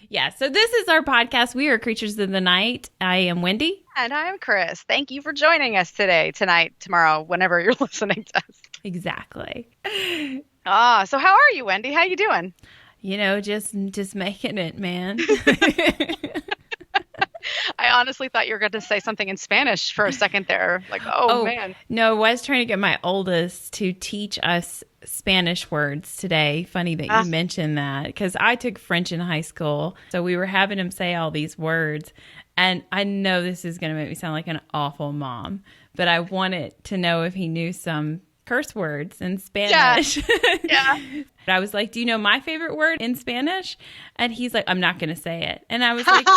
Yeah, so this is our podcast. We are Creatures of the Night. I am Wendy. And I'm Chris. Thank you for joining us today, tonight, tomorrow, whenever you're listening to us. Exactly. So how are you, Wendy? How you doing? You know, just making it, man. I honestly thought you were going to say something in Spanish for a second there. Like, oh man. No, I was trying to get my oldest to teach us Spanish words today. Funny that you mentioned that, because I took French in high school. So we were having him say all these words. And I know this is going to make me sound like an awful mom, but I wanted to know if he knew some curse words in Spanish. Yeah. I was like, do you know my favorite word in Spanish? And he's like, I'm not going to say it. And I was like,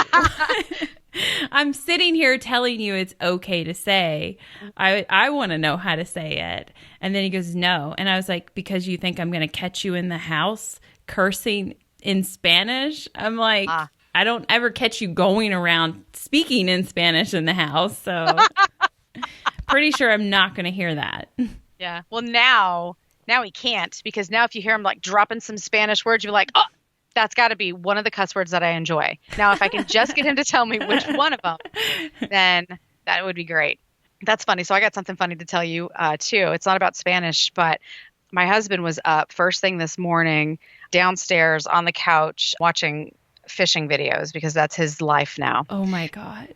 I'm sitting here telling you it's okay to say. I want to know how to say it. And then he goes, no. And I was like, because you think I'm going to catch you in the house cursing in Spanish? I'm like, I don't ever catch you going around speaking in Spanish in the house. So pretty sure I'm not going to hear that. Yeah. Well, now he can't, because now if you hear him like dropping some Spanish words, you're like, oh, that's got to be one of the cuss words that I enjoy. Now, if I can just get him to tell me which one of them, then that would be great. That's funny. So I got something funny to tell you, too. It's not about Spanish, but my husband was up first thing this morning downstairs on the couch watching fishing videos, because that's his life now. Oh, my God.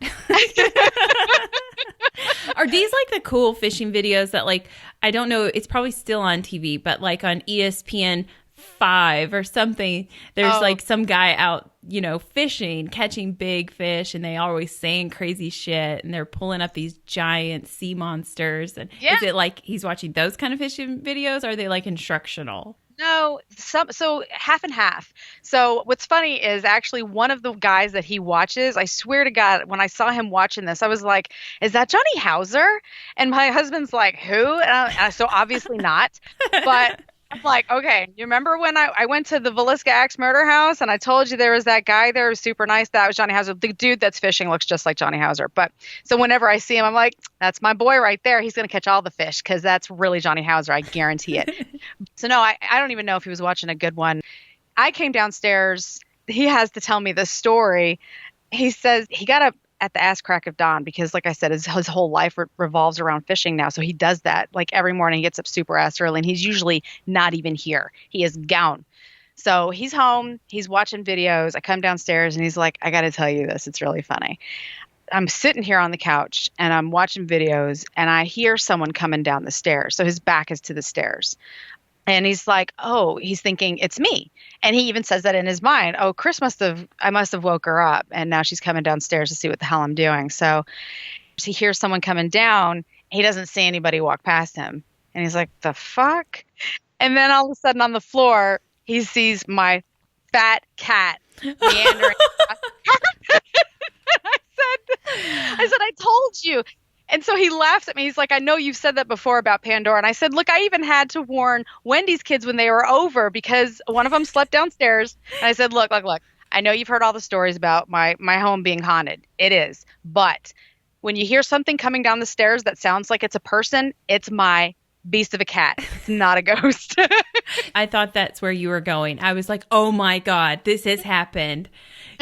Are these like the cool fishing videos that, like, I don't know, it's probably still on TV, but like on ESPN 5 or something, there's like some guy out, you know, fishing, catching big fish, and they always saying crazy shit, and they're pulling up these giant sea monsters. And is it like he's watching those kind of fishing videos? Or are they like instructional? No, so half and half. So what's funny is actually one of the guys that he watches, I swear to God, when I saw him watching this, I was like, is that Johnny Hauser? And my husband's like, who? And so obviously not. But I'm like, okay, you remember when I went to the Villisca Axe murder house and I told you there was that guy there who was super nice? That was Johnny Hauser. The dude that's fishing looks just like Johnny Hauser. But so whenever I see him, I'm like, that's my boy right there. He's going to catch all the fish, because that's really Johnny Hauser. I guarantee it. So no, I don't even know if he was watching a good one. I came downstairs. He has to tell me this story. He says he got up at the ass crack of dawn, because like I said, his whole life revolves around fishing now. So he does that like every morning. He gets up super ass early, and he's usually not even here. He is gone. So he's home. He's watching videos. I come downstairs and he's like, I got to tell you this. It's really funny. I'm sitting here on the couch and I'm watching videos, and I hear someone coming down the stairs. So his back is to the stairs. And he's like, oh, he's thinking it's me. And he even says that in his mind. Oh, I must have woke her up, and now she's coming downstairs to see what the hell I'm doing. So he hears someone coming down. He doesn't see anybody walk past him. And he's like, the fuck? And then all of a sudden on the floor, he sees my fat cat meandering. I said, I told you. And so he laughs at me. He's like, I know you've said that before about Pandora. And I said, look, I even had to warn Wendy's kids when they were over, because one of them slept downstairs. And I said, look, I know you've heard all the stories about my home being haunted. It is. But when you hear something coming down the stairs that sounds like it's a person, it's my beast of a cat. It's not a ghost. I thought that's where you were going. I was like, oh my God, this has happened.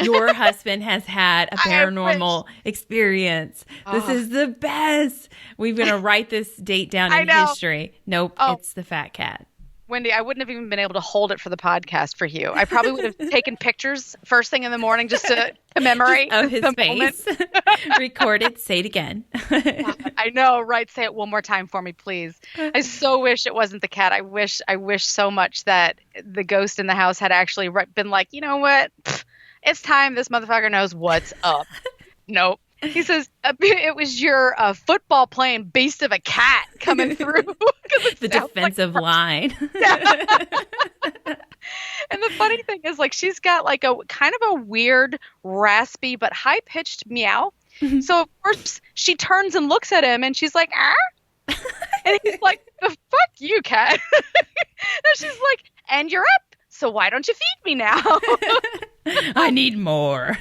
Your husband has had a paranormal experience. This is the best. We're going to write this date down in history. Nope, it's the fat cat. Wendy, I wouldn't have even been able to hold it for the podcast for you. I probably would have taken pictures first thing in the morning just to commemorate of his face. Recorded. Say it again. I know, right? Say it one more time for me, please. I so wish it wasn't the cat. I wish so much that the ghost in the house had actually been like, you know what? It's time this motherfucker knows what's up. Nope. He says, it was your football playing beast of a cat coming through. The defensive line. Yeah. And the funny thing is, like, she's got like a kind of a weird, raspy, but high-pitched meow. Mm-hmm. So, of course, she turns and looks at him and she's like, ah? And he's like, the fuck you, cat? And she's like, and you're up. So why don't you feed me now? I need more.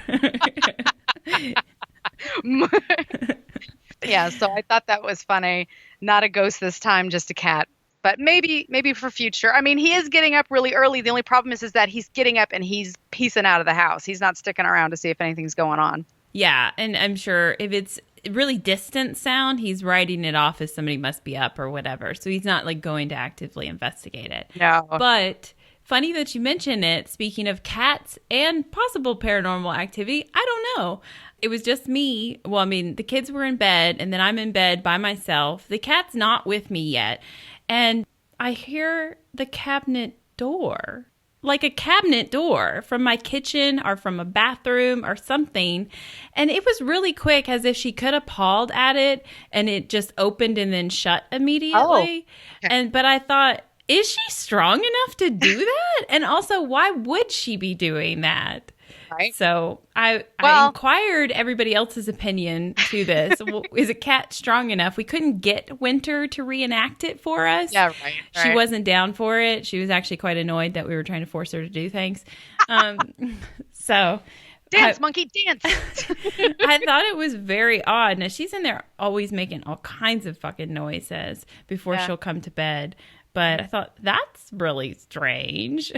Yeah, so I thought that was funny. Not a ghost this time, just a cat. but maybe for future. I mean, he is getting up really early. The only problem is that he's getting up and he's piecing out of the house. He's not sticking around to see if anything's going on. Yeah, and I'm sure if it's really distant sound, he's writing it off as somebody must be up or whatever. So he's not like going to actively investigate it. No. But funny that you mention it. Speaking of cats and possible paranormal activity, I don't know. It was just me. Well, I mean, the kids were in bed and then I'm in bed by myself. The cat's not with me yet. And I hear the cabinet door. Like a cabinet door from my kitchen or from a bathroom or something. And it was really quick, as if she could have pawed at it and it just opened and then shut immediately. Oh. Okay. But I thought, is she strong enough to do that? And also, why would she be doing that? Right. So I inquired everybody else's opinion to this. Well, is a cat strong enough? We couldn't get Winter to reenact it for us. Yeah, right. She wasn't down for it. She was actually quite annoyed that we were trying to force her to do things. So dance, monkey, dance. I thought it was very odd. Now, she's in there always making all kinds of fucking noises before she'll come to bed. But I thought, that's really strange.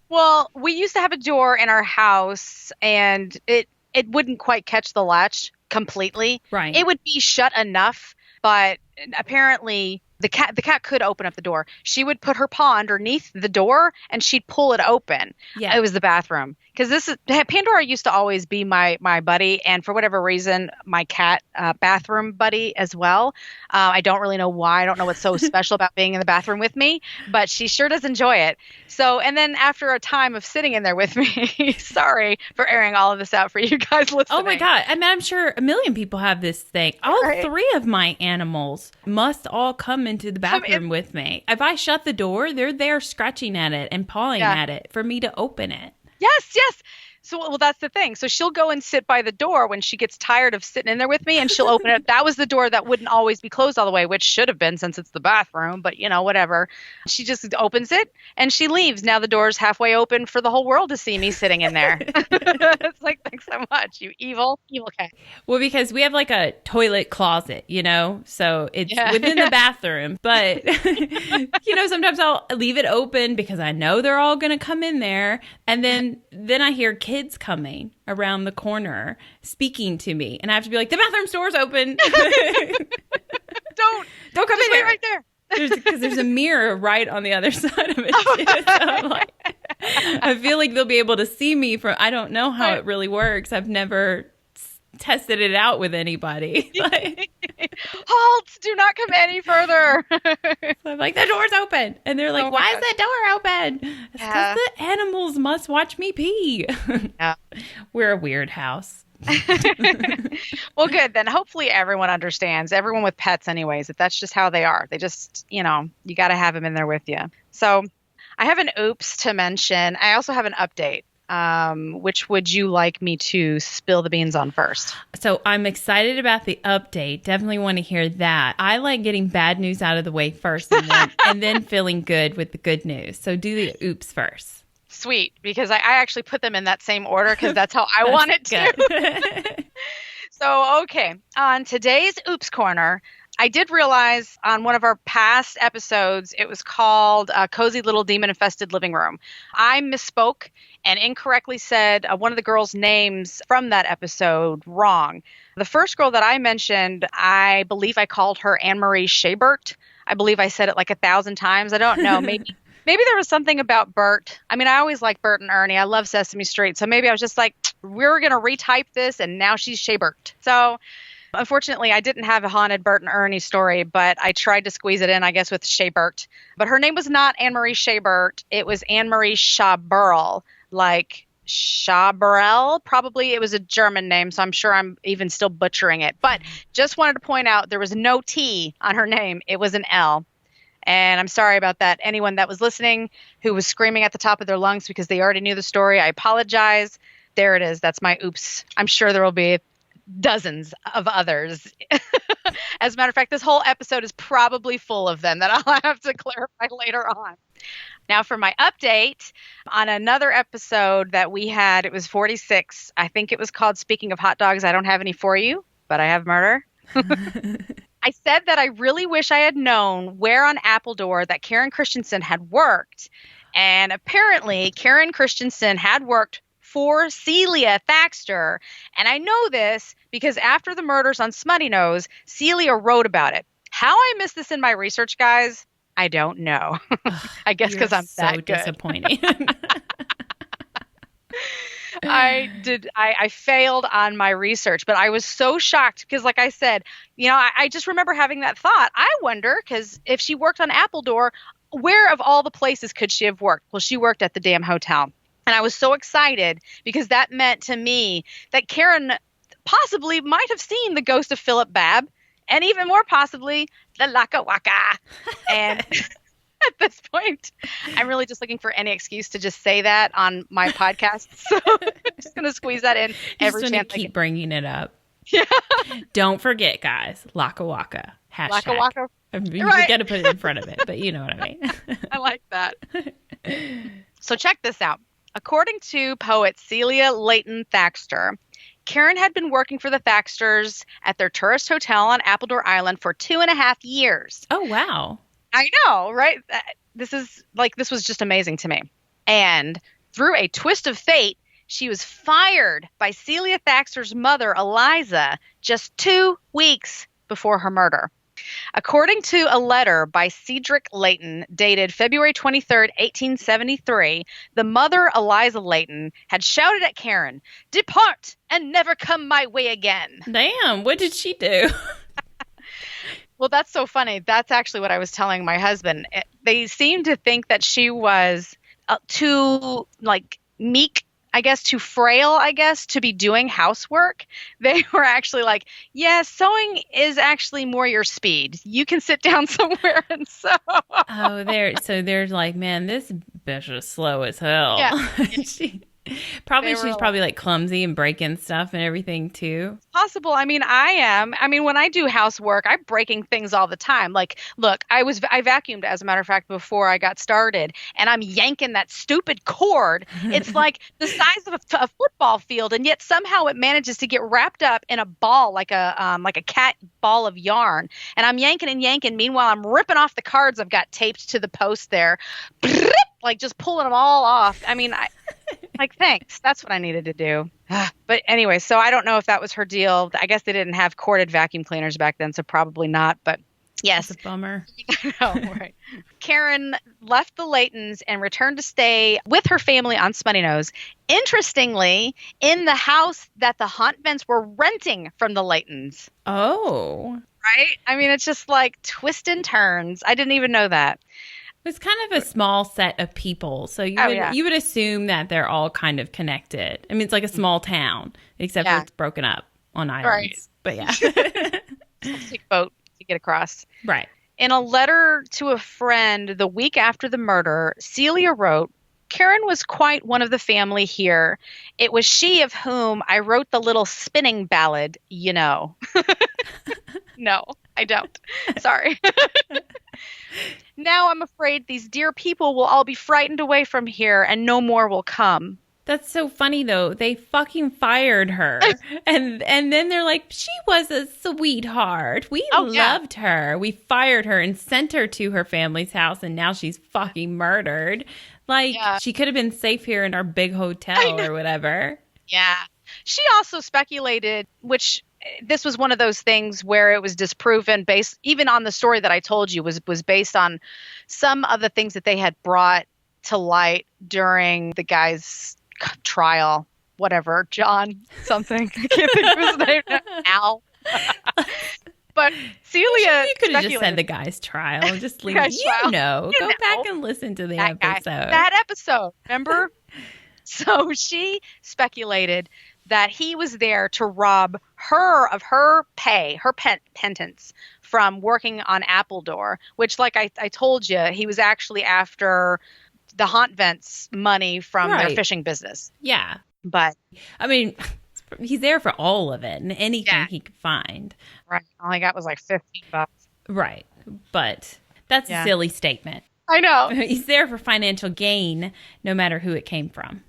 Well, we used to have a door in our house, and it wouldn't quite catch the latch completely. Right. It would be shut enough, but apparently the cat could open up the door. She would put her paw underneath the door, and she'd pull it open. Yeah. It was the bathroom. Because Pandora used to always be my buddy, and for whatever reason, my cat bathroom buddy as well. I don't really know why. I don't know what's so special about being in the bathroom with me, but she sure does enjoy it. So, and then after a time of sitting in there with me, sorry for airing all of this out for you guys listening. Oh my God. I mean, I'm sure a million people have this thing. All three of my animals must all come into the bathroom with me. If I shut the door, they're there scratching at it and pawing at it for me to open it. Yes, yes. So, well, that's the thing. So she'll go and sit by the door when she gets tired of sitting in there with me, and she'll open it. That was the door that wouldn't always be closed all the way, which should have been since it's the bathroom, but whatever. She just opens it and she leaves. Now the door's halfway open for the whole world to see me sitting in there. It's like, thanks so much, you evil cat. Well, because we have like a toilet closet, so it's within the bathroom, but sometimes I'll leave it open because I know they're all going to come in there. And then I hear kids coming around the corner speaking to me, and I have to be like, the bathroom door's open. don't come in here. Right there. Because there's a mirror right on the other side of it too. So I'm like, I feel like they'll be able to see me from. I don't know how it really works. I've never tested it out with anybody. Halt! Do not come any further. So I'm like, the door's open, and they're like, why is the door open? It's because the animals must watch me pee. Yeah. We're a weird house. Well, good. Then hopefully everyone understands, everyone with pets anyways, that that's just how they are. They just, you got to have them in there with you. So I have an oops to mention. I also have an update. Which would you like me to spill the beans on first? So I'm excited about the update. Definitely want to hear that. I like getting bad news out of the way first and then feeling good with the good news. So do the oops first. Sweet, because I actually put them in that same order because that's how I want it to. So, okay. On today's Oops Corner, I did realize on one of our past episodes, it was called Cozy Little Demon-Infested Living Room. I misspoke and incorrectly said one of the girls' names from that episode wrong. The first girl that I mentioned, I believe I called her Annamarie Schaberl. I believe I said it like 1,000 times. I don't know. Maybe there was something about Bert. I mean, I always like Bert and Ernie. I love Sesame Street. So maybe I was just like, we're going to retype this, and now she's Schaberl. So unfortunately, I didn't have a haunted Bert and Ernie story, but I tried to squeeze it in, I guess, with Schaberl. But her name was not Annamarie Schaberl. It was Annamarie Schaberl, like Schaberl. Probably it was a German name, so I'm sure I'm even still butchering it. But just wanted to point out there was no T on her name. It was an L. And I'm sorry about that. Anyone that was listening who was screaming at the top of their lungs because they already knew the story, I apologize. There it is. That's my oops. I'm sure there will be dozens of others. As a matter of fact, this whole episode is probably full of them that I'll have to clarify later on. Now for my update on another episode that we had, it was 46. I think it was called Speaking of Hot Dogs, I Don't Have Any For You, but I Have Murder. I said that I really wish I had known where on Appledore that Karen Christensen had worked. And apparently, Karen Christensen had worked for Celia Theater. And I know this because after the murders on Smutty Nose, Celia wrote about it. How I missed this in my research, guys, I don't know. I guess because I'm so that good. Disappointing. I failed on my research, but I was so shocked because, like I said, I just remember having that thought. I wonder, because if she worked on Appledore, where of all the places could she have worked? Well, she worked at the damn hotel. And I was so excited because that meant to me that Karen possibly might have seen the ghost of Philip Babb, and even more possibly the Laka Waka. And at this point, I'm really just looking for any excuse to just say that on my podcast. So I'm just going to squeeze that in every chance I can. Keep bringing it up. Yeah. Don't forget, guys, Laka Waka. Hashtag. Laka Waka. You Right. got to put it in front of it, but you know what I mean. I like that. So check this out. According to poet Celia Theater, Karen had been working for the Thaxters at their tourist hotel on Appledore Island for 2.5 years. Oh, wow. I know, right? This was just amazing to me. And through a twist of fate, she was fired by Celia Thaxter's mother, Eliza, just 2 weeks before her murder. According to a letter by Cedric Layton, dated February 23rd, 1873, the mother, Eliza Layton, had shouted at Karen, "Depart and never come my way again." Damn, what did she do? Well, that's so funny. That's actually what I was telling my husband. They seemed to think that she was too, meek, I guess, too frail, I guess, to be doing housework. They were actually like, yeah, sewing is actually more your speed. You can sit down somewhere and sew. Oh, they're like, man, this bitch is slow as hell. Yeah. She's probably like clumsy and breaking stuff and everything too. Possible. I mean, I am. I mean, when I do housework, I'm breaking things all the time. Like, look, I vacuumed, as a matter of fact, before I got started, and I'm yanking that stupid cord. It's like the size of a football field, and yet somehow it manages to get wrapped up in a ball, like a cat ball of yarn. And I'm yanking and yanking. Meanwhile, I'm ripping off the cards I've got taped to the post there, like just pulling them all off. I mean, thanks. That's what I needed to do. But anyway, so I don't know if that was her deal. I guess they didn't have corded vacuum cleaners back then, so probably not. But yes. That's a bummer. Oh, right. Karen left the Laytons and returned to stay with her family on Smutty Nose. Interestingly, in the house that the Hontvents were renting from the Laytons. Oh. Right? I mean, it's just like twists and turns. I didn't even know that. It's kind of a small set of people, so you would assume that they're all kind of connected. I mean, it's like a small town, except for it's broken up on islands. Right. But yeah. Take a boat to get across. Right. In a letter to a friend the week after the murder, Celia wrote, "Karen was quite one of the family here. It was she of whom I wrote the little spinning ballad, you know." No, I don't. Sorry. "Now I'm afraid these dear people will all be frightened away from here and no more will come." That's so funny, though. They fucking fired her. and then they're like, she was a sweetheart. We loved her. We fired her and sent her to her family's house, and now she's fucking murdered. Like, she could have been safe here in our big hotel or whatever. Yeah. She also speculated, which this was one of those things where it was disproven based, even on the story that I told you, was based on some of the things that they had brought to light during the guy's trial, whatever, John something. I can't think of his name now. Al. But Celia, you could have just said the guy's trial. Just leave it. Go back and listen to the episode. That episode, remember? So she speculated that he was there to rob her of her pay, her penance from working on Appledore, which, like I told you, he was actually after the Hontvents money from their fishing business. Yeah. But I mean, he's there for all of it and anything he could find. Right. All I got was like $15. Right. But that's a silly statement. I know. He's there for financial gain, no matter who it came from.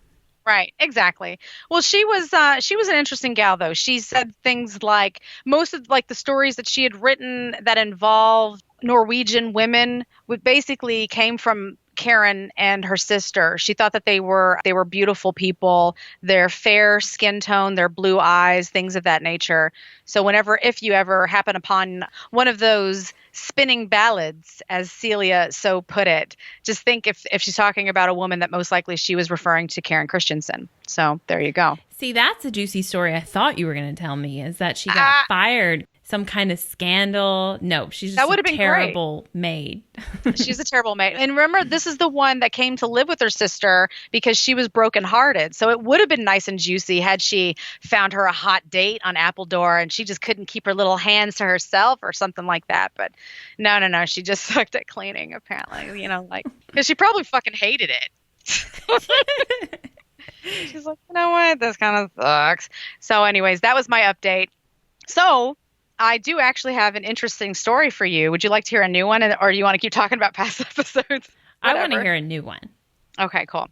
Right, exactly. Well, she was an interesting gal though. She said things like most of like the stories that she had written that involved Norwegian women would basically came from Karen and her sister. She thought that they were beautiful people, their fair skin tone, their blue eyes, things of that nature. So whenever if you ever happen upon one of those spinning ballads, as Celia so put it, just think if she's talking about a woman that most likely she was referring to Karen Christensen. So there you go. See, that's a juicy story I thought you were going to tell me, is that she got fired, some kind of scandal. No, she's just a terrible maid. She's a terrible maid. And remember, this is the one that came to live with her sister because she was brokenhearted. So it would have been nice and juicy had she found her a hot date on Appledore and she just couldn't keep her little hands to herself or something like that. But no. She just sucked at cleaning, apparently, because she probably fucking hated it. She's like, you know what? This kind of sucks. So anyways, that was my update. So I do actually have an interesting story for you. Would you like to hear a new one, or do you want to keep talking about past episodes? I want to hear a new one. Okay, cool.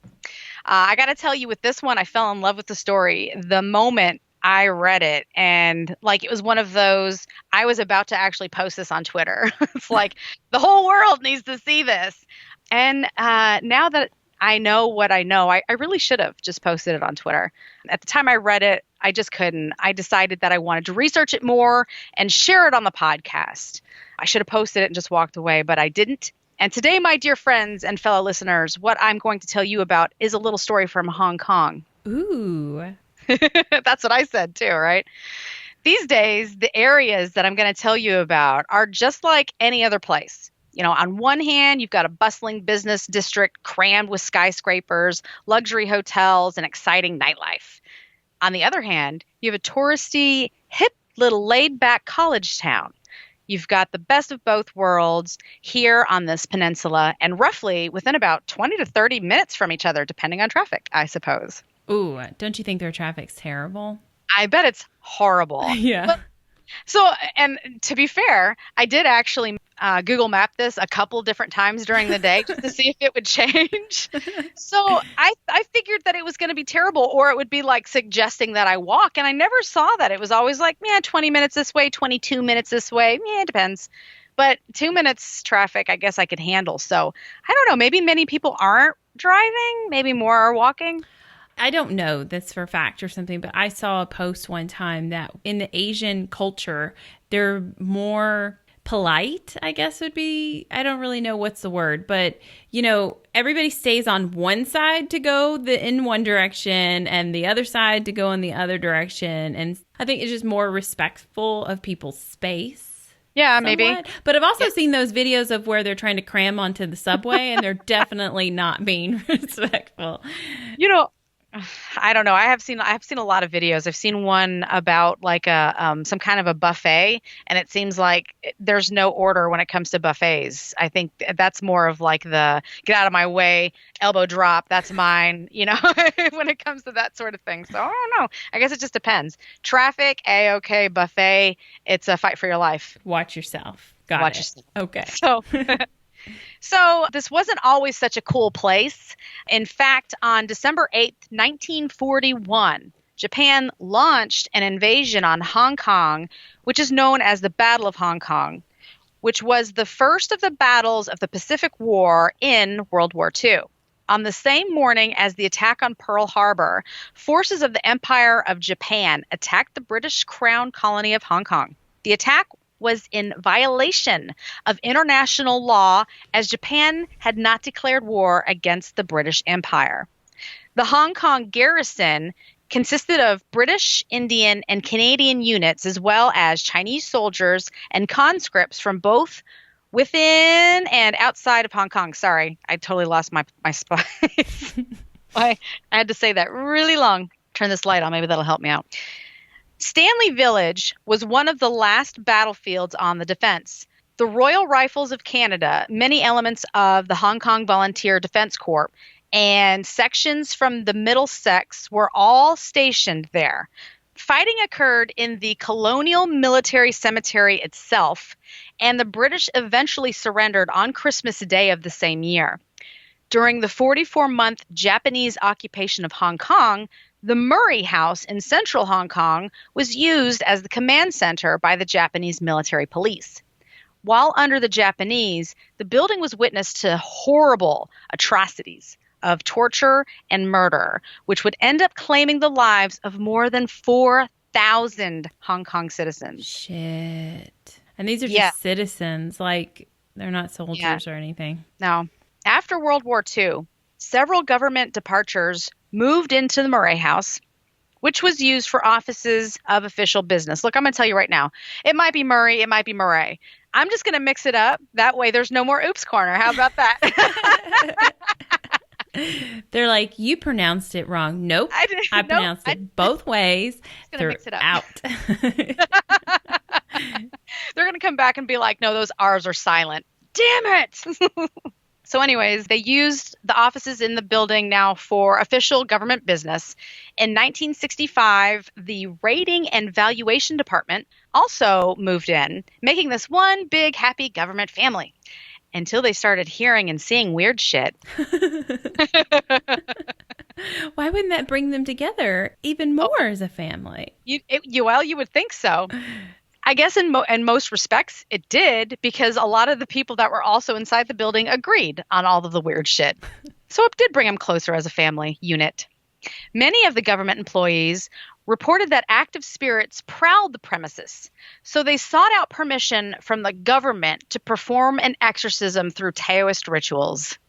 I got to tell you, with this one, I fell in love with the story the moment I read it. And like, it was one of those, I was about to actually post this on Twitter. It's like, the whole world needs to see this. And now that I know what I know, I really should have just posted it on Twitter. At the time I read it, I just couldn't. I decided that I wanted to research it more and share it on the podcast. I should have posted it and just walked away, but I didn't. And today, my dear friends and fellow listeners, what I'm going to tell you about is a little story from Hong Kong. Ooh. That's what I said too, right? These days, the areas that I'm going to tell you about are just like any other place. On one hand, you've got a bustling business district crammed with skyscrapers, luxury hotels, and exciting nightlife. On the other hand, you have a touristy, hip little laid-back college town. You've got the best of both worlds here on this peninsula, and roughly within about 20 to 30 minutes from each other, depending on traffic, I suppose. Ooh, don't you think their traffic's terrible? I bet it's horrible. Yeah. And to be fair, I did actually Google map this a couple different times during the day just to see if it would change. So I figured that it was going to be terrible, or it would be like suggesting that I walk. And I never saw that. It was always like, 20 minutes this way, 22 minutes this way. It depends. But 2 minutes traffic, I guess I could handle. So I don't know. Maybe many people aren't driving. Maybe more are walking. I don't know this for a fact or something, but I saw a post one time that in the Asian culture, they're more polite, I guess would be. I don't really know what's the word, but everybody stays on one side to go in one direction and the other side to go in the other direction. And I think it's just more respectful of people's space. Yeah, somewhat. maybe. But I've also seen those videos of where they're trying to cram onto the subway and they're definitely not being respectful. I don't know. I have seen a lot of videos. I've seen one about like some kind of a buffet, and it seems like there's no order when it comes to buffets. I think that's more of like the get out of my way, elbow drop, that's mine, when it comes to that sort of thing. So I don't know. I guess it just depends. Traffic, A-okay, buffet, it's a fight for your life. Watch yourself. Got Watch it. yourself. Okay. So this wasn't always such a cool place. In fact, on December 8th, 1941, Japan launched an invasion on Hong Kong, which is known as the Battle of Hong Kong, which was the first of the battles of the Pacific War in World War II. On the same morning as the attack on Pearl Harbor, forces of the Empire of Japan attacked the British Crown colony of Hong Kong. The attack was in violation of international law, as Japan had not declared war against the British Empire. The Hong Kong garrison consisted of British, Indian, and Canadian units, as well as Chinese soldiers and conscripts from both within and outside of Hong Kong. Sorry, I totally lost my spice. I had to say that really long. Turn this light on. Maybe that'll help me out. Stanley Village was one of the last battlefields on the defense. The Royal Rifles of Canada, many elements of the Hong Kong Volunteer Defense Corps, and sections from the Middlesex were all stationed there. Fighting occurred in the Colonial Military Cemetery itself, and the British eventually surrendered on Christmas Day of the same year. During the 44-month Japanese occupation of Hong Kong, the Murray House in central Hong Kong was used as the command center by the Japanese military police. While under the Japanese, the building was witness to horrible atrocities of torture and murder, which would end up claiming the lives of more than 4,000 Hong Kong citizens. Shit. And these are just citizens, like they're not soldiers or anything. No. After World War II, several government departures moved into the Murray House, which was used for offices of official business. Look, I'm going to tell you right now, it might be Murray, it might be Murray. I'm just going to mix it up. That way there's no more oops corner. How about that? They're like, you pronounced it wrong. Nope. I pronounced it both ways. They're mix it up. Out. They're going to come back and be like, no, those R's are silent. Damn it. So anyways, they used the offices in the building now for official government business. In 1965, the Rating and Valuation Department also moved in, making this one big happy government family until they started hearing and seeing weird shit. Why wouldn't that bring them together even more as a family? You would think so. I guess in most respects, it did, because a lot of the people that were also inside the building agreed on all of the weird shit. So it did bring them closer as a family unit. Many of the government employees reported that active spirits prowled the premises, so they sought out permission from the government to perform an exorcism through Taoist rituals.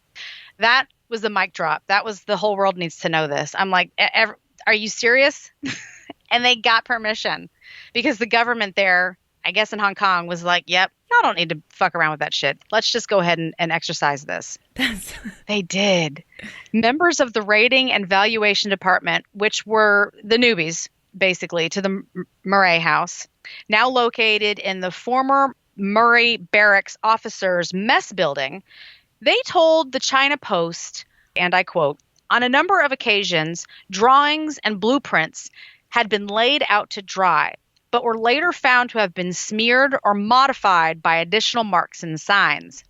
That was the mic drop. That was the whole world needs to know this. I'm like, are you serious? And they got permission because the government there, I guess in Hong Kong, was like, yep, y'all don't need to fuck around with that shit. Let's just go ahead and exercise this. They did. Members of the Rating and Valuation Department, which were the newbies, basically, to the Murray House, now located in the former Murray Barracks Officers' Mess Building, they told the China Post, and I quote, on a number of occasions, drawings and blueprints had been laid out to dry, but were later found to have been smeared or modified by additional marks and signs.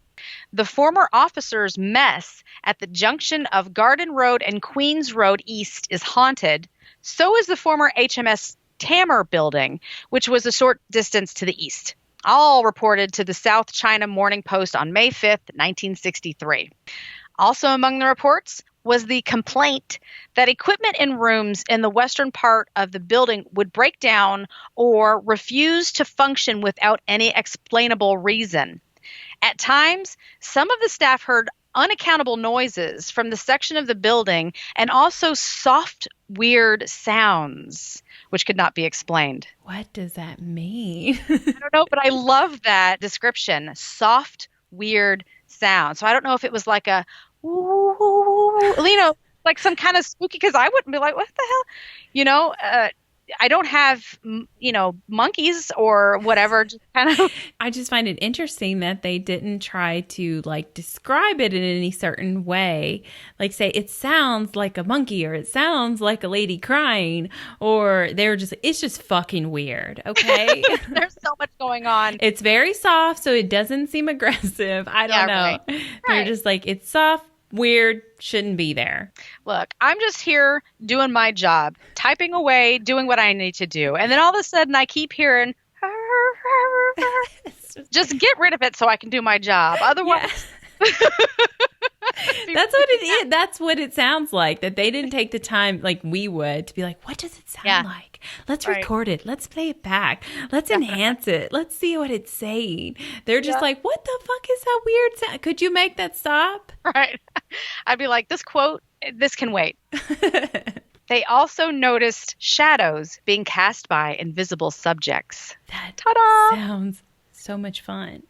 The former officers' mess at the junction of Garden Road and Queens Road East is haunted. So is the former HMS Tamar building, which was a short distance to the east. All reported to the South China Morning Post on May 5th, 1963. Also among the reports was the complaint that equipment in rooms in the western part of the building would break down or refuse to function without any explainable reason. At times, some of the staff heard unaccountable noises from the section of the building and also soft, weird sounds, which could not be explained. What does that mean? I don't know, but I love that description. Soft, weird sound. So I don't know if it was like a like some kind of spooky, because I wouldn't be like, what the hell? I don't have, monkeys or whatever. Just kind of. I just find it interesting that they didn't try to describe it in any certain way. Like say, it sounds like a monkey, or it sounds like a lady crying, or they're just, it's just fucking weird. Okay. There's so much going on. It's very soft, so it doesn't seem aggressive. I don't know. Right. They're just like, it's soft, weird, shouldn't be there. Look, I'm just here doing my job, typing away, doing what I need to do. And then all of a sudden I keep hearing, just get rid of it so I can do my job. Otherwise. Yeah. That's what it is. That's what it sounds like. That they didn't take the time like we would to be like, what does it sound like? Let's record it. Let's play it back. Let's enhance it. Let's see what it's saying. They're just like, what the fuck is that weird sound? Could you make that stop? Right. I'd be like, this quote, this can wait. They also noticed shadows being cast by invisible subjects. That Ta-da! sounds so much fun.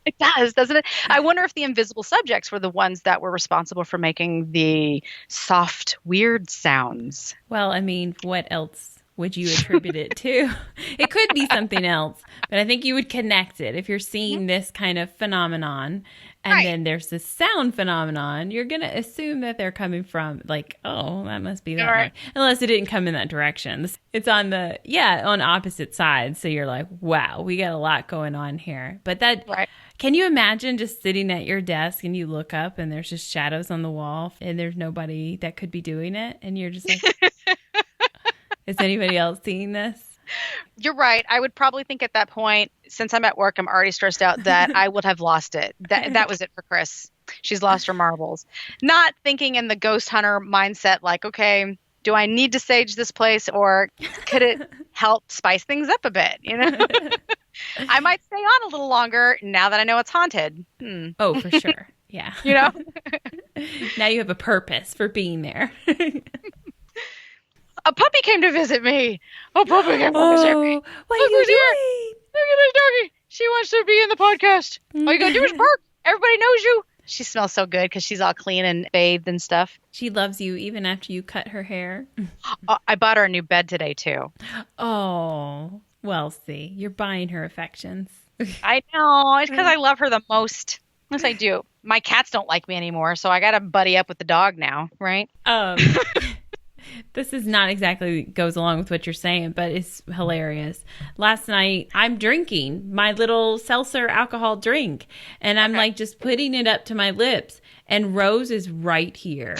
It does, doesn't it? I wonder if the invisible subjects were the ones that were responsible for making the soft, weird sounds. Well, I mean, what else would you attribute it to? It could be something else, but I think you would connect it. If you're seeing this kind of phenomenon, and then there's this sound phenomenon, you're going to assume that they're coming from that must be that way. Unless it didn't come in that direction. It's on on opposite sides. So you're like, wow, we got a lot going on here. But that, Can you imagine just sitting at your desk and you look up and there's just shadows on the wall and there's nobody that could be doing it? And you're just like, is anybody else seeing this? You're right. I would probably think at that point, since I'm at work, I'm already stressed out, that I would have lost it. That was it for Chris. She's lost her marbles. Not thinking in the ghost hunter mindset, like, okay, do I need to sage this place or could it help spice things up a bit? You know, I might stay on a little longer now that I know it's haunted. Oh, for sure. Yeah. You know, now you have a purpose for being there. A puppy came to visit me. Puppy came to visit me. What are you doing? Look at this doggy. She wants to be in the podcast. All you gotta do is bark. Everybody knows you. She smells so good because she's all clean and bathed and stuff. She loves you even after you cut her hair. I bought her a new bed today, too. Oh, well, see, you're buying her affections. I know. It's because I love her the most. Yes, I do. My cats don't like me anymore, so I got to buddy up with the dog now, right? This is not exactly goes along with what you're saying, but it's hilarious. Last night, I'm drinking my little seltzer alcohol drink, and I'm like just putting it up to my lips, and Rose is right here.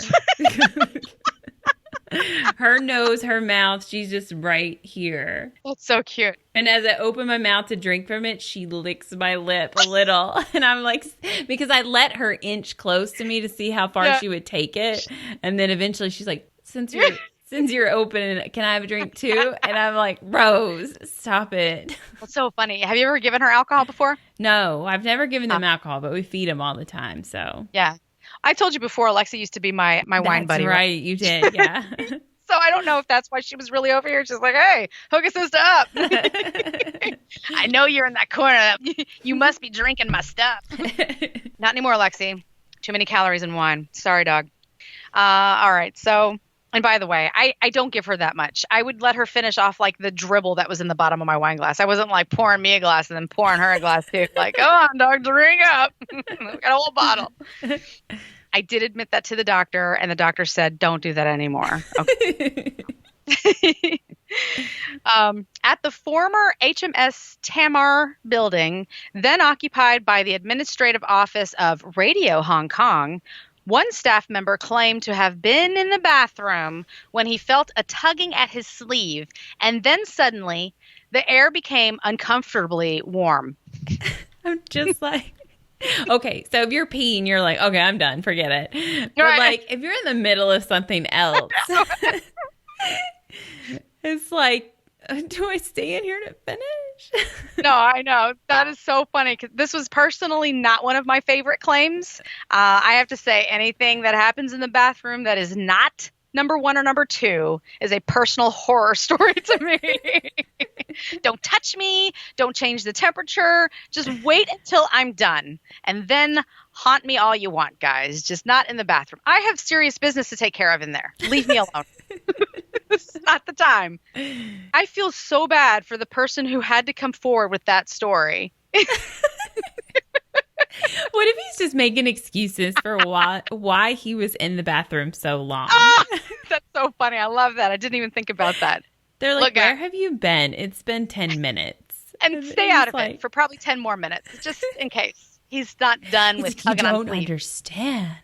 Her nose, her mouth, she's just right here. That's so cute. And as I open my mouth to drink from it, she licks my lip a little. And I'm like, because I let her inch close to me to see how far she would take it. And then eventually she's like, since you're open, can I have a drink too? And I'm like, Rose, stop it. That's so funny. Have you ever given her alcohol before? No, I've never given them alcohol, but we feed them all the time. So yeah. I told you before, Alexa used to be my wine buddy. That's right. You did, yeah. So I don't know if that's why she was really over here. She's like, hey, hook a sister up. I know you're in that corner. You must be drinking my stuff. Not anymore, Lexi. Too many calories in wine. Sorry, dog. All right. So, and by the way, I don't give her that much. I would let her finish off like the dribble that was in the bottom of my wine glass. I wasn't like pouring me a glass and then pouring her a glass too. Like, come on, dog, drink up. Got a whole bottle. I did admit that to the doctor, and the doctor said, don't do that anymore. Okay. At the former HMS Tamar building, then occupied by the administrative office of Radio Hong Kong, one staff member claimed to have been in the bathroom when he felt a tugging at his sleeve, and then suddenly the air became uncomfortably warm. I'm just like... Okay, so if you're peeing, you're like, okay, I'm done, forget it. But right. like, if you're in the middle of something else, it's like, do I stay in here to finish? No, I know. That is so funny. 'Cause this was personally not one of my favorite claims. I have to say, anything that happens in the bathroom that is not number one or number two is a personal horror story to me. Don't touch me. Don't change the temperature. Just wait until I'm done. And then haunt me all you want, guys. Just not in the bathroom. I have serious business to take care of in there. Leave me alone. This is not the time. I feel so bad for the person who had to come forward with that story. What if he's just making excuses for why he was in the bathroom so long? That's so funny. I love that. I didn't even think about that. They're like, look, where have you been? It's been 10 minutes. And stay out of it for probably 10 more minutes, just in case. He's not done with tugging on sleeve. You don't understand.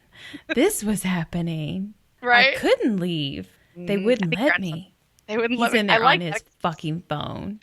This was happening. Right? I couldn't leave. They wouldn't let me. They wouldn't let me. He's in there on his fucking phone.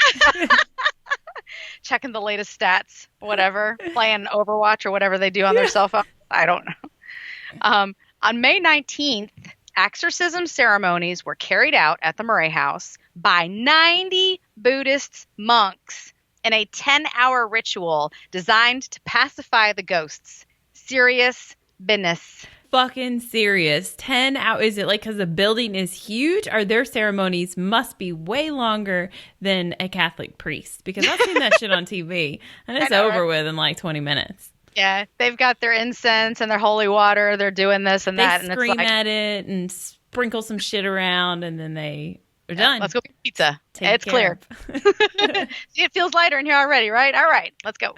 Checking the latest stats, whatever. Playing Overwatch or whatever they do on their cell phone. I don't know. On May 19th, exorcism ceremonies were carried out at the Murray House by 90 Buddhist monks in a 10-hour ritual designed to pacify the ghosts. Serious business. Fucking serious. 10 hours. Is it like because the building is huge, or their ceremonies must be way longer than a Catholic priest? Because I've seen that shit on TV and it's over with in like 20 minutes. Yeah, they've got their incense and their holy water. They're doing this and that. They scream at it and sprinkle some shit around, and then they are done. Let's go get pizza. It's clear. See, it feels lighter in here already, right? All right, let's go.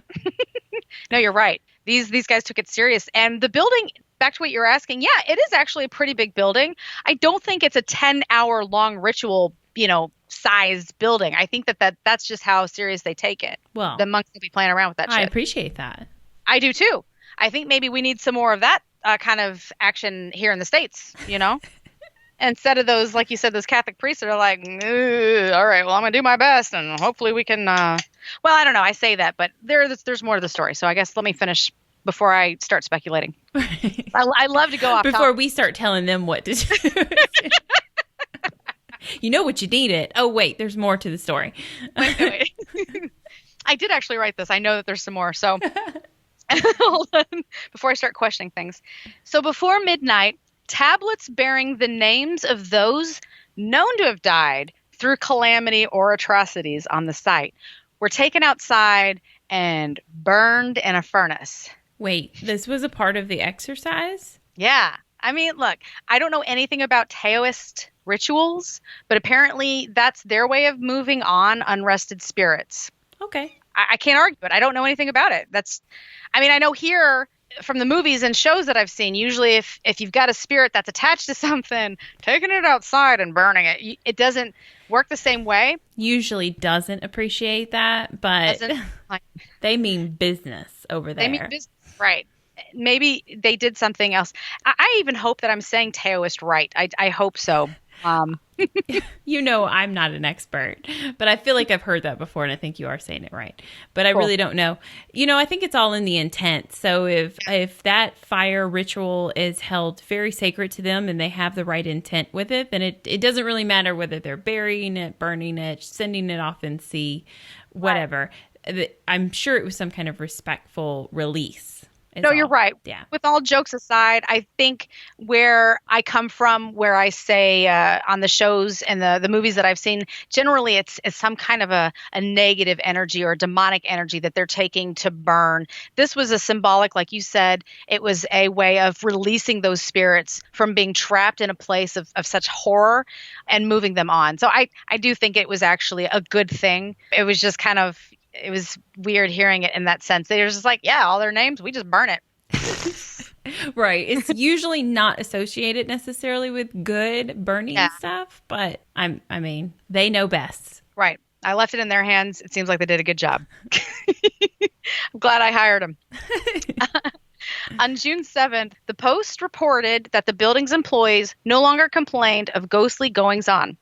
No, you're right. These guys took it serious. And the building, back to what you were asking, yeah, it is actually a pretty big building. I don't think it's a 10-hour long ritual, sized building. I think that's just how serious they take it. Well, the monks will be playing around with that shit. I appreciate that. I do too. I think maybe we need some more of that kind of action here in the States, Instead of those, like you said, those Catholic priests that are like, all right, well, I'm going to do my best and hopefully we can, well, I don't know. I say that, but there's more to the story. So I guess let me finish before I start speculating. I love to go off before topic. we start telling them what to do. You know what you needed. Oh, wait, there's more to the story. Wait. I did actually write this. I know that there's some more. So hold on before I start questioning things. So before midnight, tablets bearing the names of those known to have died through calamity or atrocities on the site were taken outside and burned in a furnace. Wait, this was a part of the exercise? Yeah. I mean, look, I don't know anything about Taoist rituals, but apparently that's their way of moving on unrested spirits. Okay. I can't argue it. I don't know anything about it. I know here from the movies and shows that I've seen, usually if you've got a spirit that's attached to something, taking it outside and burning it, it doesn't work the same way. Usually doesn't appreciate that, but they mean business over there. They mean business, right. Maybe they did something else. I even hope that I'm saying Taoist right. I hope so. I'm not an expert, but I feel like I've heard that before, and I think you are saying it right. But I really don't know. I think it's all in the intent. So if that fire ritual is held very sacred to them and they have the right intent with it, then it doesn't really matter whether they're burying it, burning it, sending it off in sea, whatever. Right. I'm sure it was some kind of respectful release. No, you're right. Yeah. With all jokes aside, I think where I come from, where I say on the shows and the movies that I've seen, generally it's some kind of a negative energy or a demonic energy that they're taking to burn. This was a symbolic, like you said, it was a way of releasing those spirits from being trapped in a place of such horror and moving them on. So I do think it was actually a good thing. It was just it was weird hearing it in that sense. They're just like, yeah, all their names, we just burn it. Right. It's usually not associated necessarily with good burning stuff, but they know best. Right. I left it in their hands. It seems like they did a good job. I'm glad I hired them. On June 7th, the Post reported that the building's employees no longer complained of ghostly goings-on.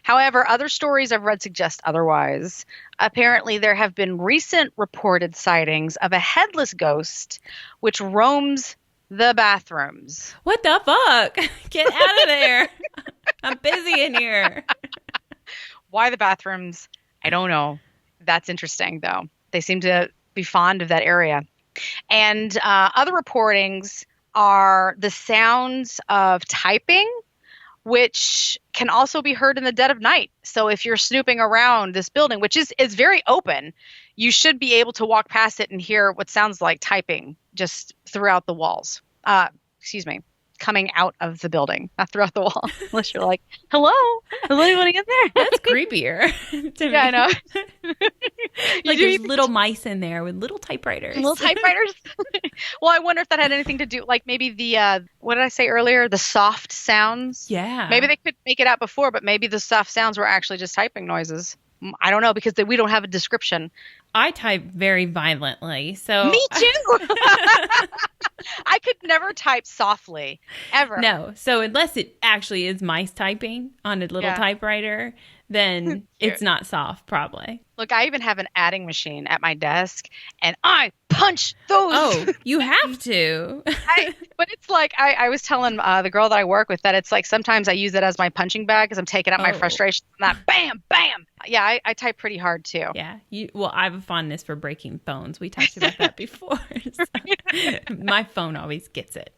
However, other stories I've read suggest otherwise. Apparently, there have been recent reported sightings of a headless ghost which roams the bathrooms. What the fuck? Get out of there. I'm busy in here. Why the bathrooms? I don't know. That's interesting, though. They seem to be fond of that area. And other reportings are the sounds of typing, which can also be heard in the dead of night. So if you're snooping around this building, which is very open, you should be able to walk past it and hear what sounds like typing just throughout the walls. Coming out of the building, not throughout the wall. Unless you're like, hello, is anybody in there? That's creepier. Yeah, I know. Like there's little mice in there with little typewriters. Little typewriters? Well, I wonder if that had anything to do, like maybe the, what did I say earlier? The soft sounds? Yeah. Maybe they could make it out before, but maybe the soft sounds were actually just typing noises. I don't know, because we don't have a description. I type very violently, so... Me too! I could never type softly, ever. No, so unless it actually is mice typing on a little typewriter, then it's not soft, probably. Look, I even have an adding machine at my desk, and I punch those. Oh, you have to. But it's like, I was telling the girl that I work with that it's like sometimes I use it as my punching bag because I'm taking out my frustration from that bam, bam. Yeah, I type pretty hard too. Yeah. I have a fondness for breaking phones. We talked about that before. So my phone always gets it.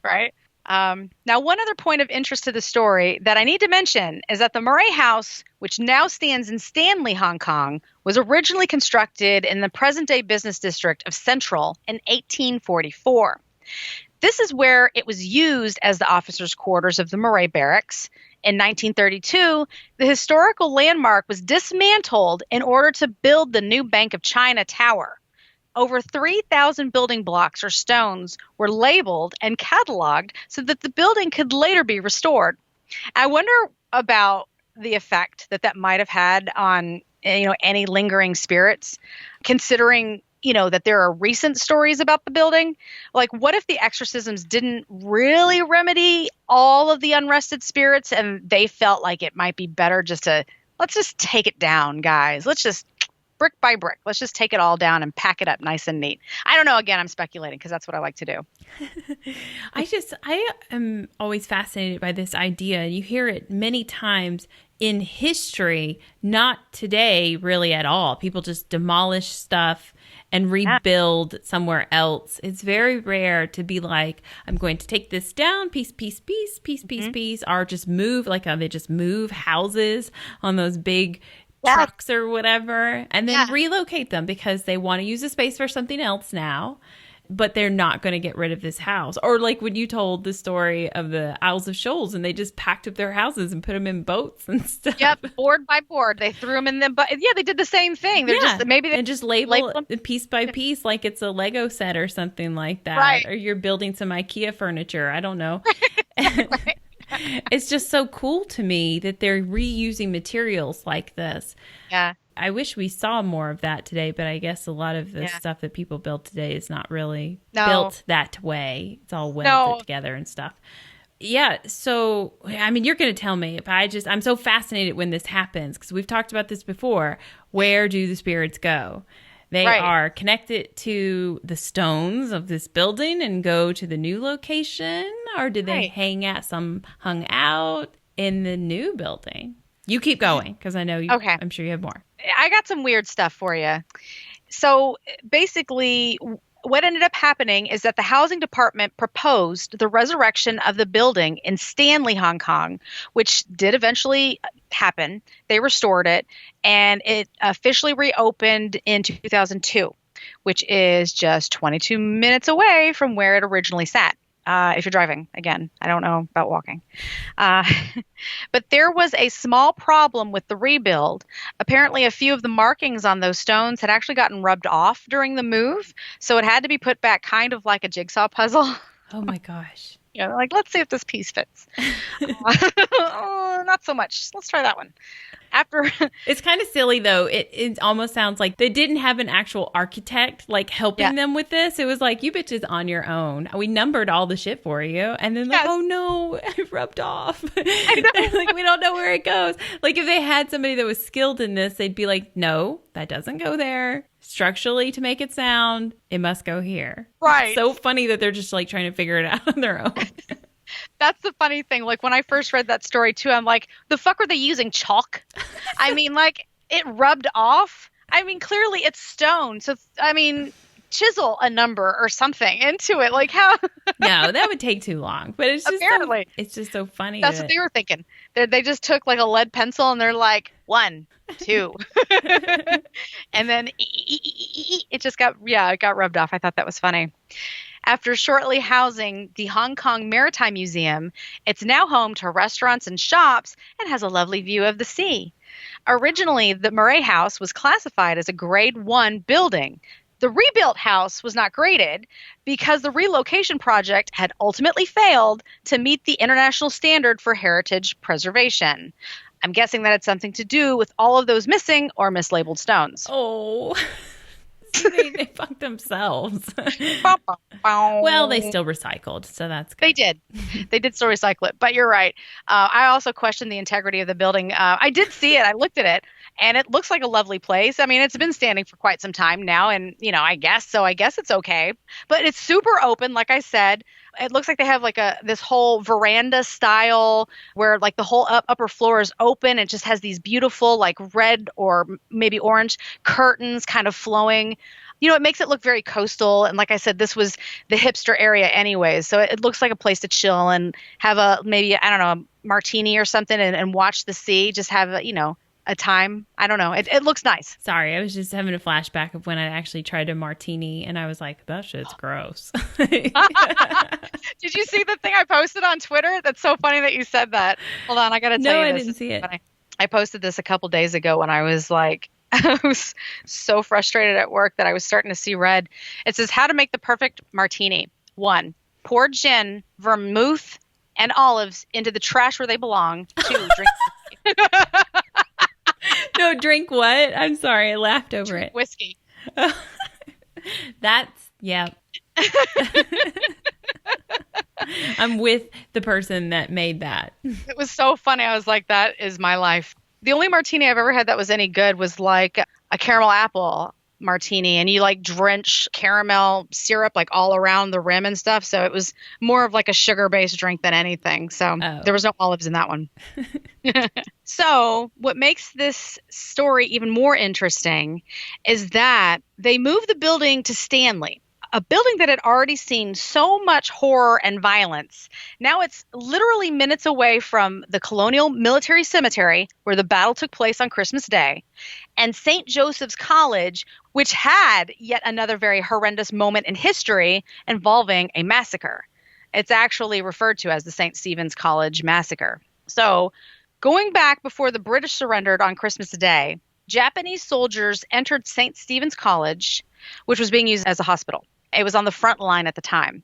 Right. Now, one other point of interest to the story that I need to mention is that the Murray House, which now stands in Stanley, Hong Kong, was originally constructed in the present-day business district of Central in 1844. This is where it was used as the officers' quarters of the Murray Barracks. In 1932, the historical landmark was dismantled in order to build the new Bank of China Tower. Over 3,000 building blocks or stones were labeled and cataloged so that the building could later be restored. I wonder about the effect that might have had on any lingering spirits, considering that there are recent stories about the building. Like, what if the exorcisms didn't really remedy all of the unrested spirits and they felt like it might be better let's just take it down, guys. Let's just brick by brick. Let's just take it all down and pack it up nice and neat. I don't know. Again, I'm speculating because that's what I like to do. I am always fascinated by this idea. You hear it many times in history, not today really at all. People just demolish stuff and rebuild somewhere else. It's very rare to be like, I'm going to take this down, piece, or just move, they just move houses on those big trucks or whatever, and then relocate them because they want to use the space for something else now, but they're not going to get rid of this house. Or like when you told the story of the Isles of Shoals and they just packed up their houses and put them in boats and stuff. Yep, board by board. They threw them in them. But yeah, they did the same thing. They're just label it piece by piece like it's a Lego set or something like that. Right. Or you're building some IKEA furniture. I don't know. Right. It's just so cool to me that they're reusing materials like this. Yeah. I wish we saw more of that today, but I guess a lot of the stuff that people build today is not really built that way. It's all welded together and stuff. Yeah. So, I mean, you're going to tell me, but I'm so fascinated when this happens because we've talked about this before. Where do the spirits go? They are connected to the stones of this building and go to the new location, or did they hung out in the new building? You keep going because I know I'm sure you have more. I got some weird stuff for you. So basically, what ended up happening is that the housing department proposed the resurrection of the building in Stanley, Hong Kong, which did eventually happen. They restored it, and it officially reopened in 2002, which is just 22 minutes away from where it originally sat. If you're driving, again, I don't know about walking. But there was a small problem with the rebuild. Apparently, a few of the markings on those stones had actually gotten rubbed off during the move. So it had to be put back kind of like a jigsaw puzzle. Oh, my gosh. Like, let's see if this piece fits. Not so much. Let's try that one. It's kind of silly though. It almost sounds like they didn't have an actual architect like helping them with this. It was like, you bitches on your own. We numbered all the shit for you, and then oh no, it rubbed off. Like, we don't know where it goes. Like if they had somebody that was skilled in this, they'd be like, no, that doesn't go there. Structurally, to make it sound, it must go here. Right. It's so funny that they're just like trying to figure it out on their own. That's the funny thing. Like when I first read that story too, I'm like, the fuck are they using chalk? I mean, like it rubbed off. I mean, clearly it's stone. So, I mean, chisel a number or something into it. Like how? No, that would take too long. But it's just apparently it's just so funny. That's what they were thinking. They just took like a lead pencil and they're like 1, 2, and then it just got rubbed off. I thought that was funny. After shortly housing the Hong Kong Maritime Museum, it's now home to restaurants and shops and has a lovely view of the sea. Originally, the Murray House was classified as a Grade 1 building. The rebuilt house was not graded because the relocation project had ultimately failed to meet the international standard for heritage preservation. I'm guessing that had something to do with all of those missing or mislabeled stones. Oh, they fucked themselves. Well, they still recycled, so that's good. They did. They did still recycle it, but you're right. I also questioned the integrity of the building. I did see it. I looked at it, and it looks like a lovely place. I mean, it's been standing for quite some time now, and, I guess it's okay. But it's super open, like I said. It looks like they have like this whole veranda style where like the whole upper floor is open. It just has these beautiful like red or maybe orange curtains kind of flowing. It makes it look very coastal. And like I said, this was the hipster area anyways. So it looks like a place to chill and have a martini or something and watch the sea. Just have a time. I don't know. It looks nice. Sorry, I was just having a flashback of when I actually tried a martini and I was like, that shit's gross. Did you see the thing I posted on Twitter? That's so funny that you said that. Hold on, I got to tell you this. No, I didn't see it. I posted this a couple days ago when I was like, I was so frustrated at work that I was starting to see red. It says, how to make the perfect martini. 1, pour gin, vermouth, and olives into the trash where they belong. 2, drink No, drink what? I'm sorry, I laughed over it. Whiskey. That's, yeah. I'm with the person that made that. It was so funny. I was like, that is my life. The only martini I've ever had that was any good was like a caramel apple martini, and you like drench caramel syrup like all around the rim and stuff. So it was more of like a sugar-based drink than anything. So there was no olives in that one. So what makes this story even more interesting is that they moved the building to Stanley, a building that had already seen so much horror and violence. Now it's literally minutes away from the Colonial Military Cemetery, where the battle took place on Christmas Day, and St. Joseph's College, which had yet another very horrendous moment in history involving a massacre. It's actually referred to as the St. Stephen's College Massacre. So, going back before the British surrendered on Christmas Day, Japanese soldiers entered St. Stephen's College, which was being used as a hospital. It was on the front line at the time.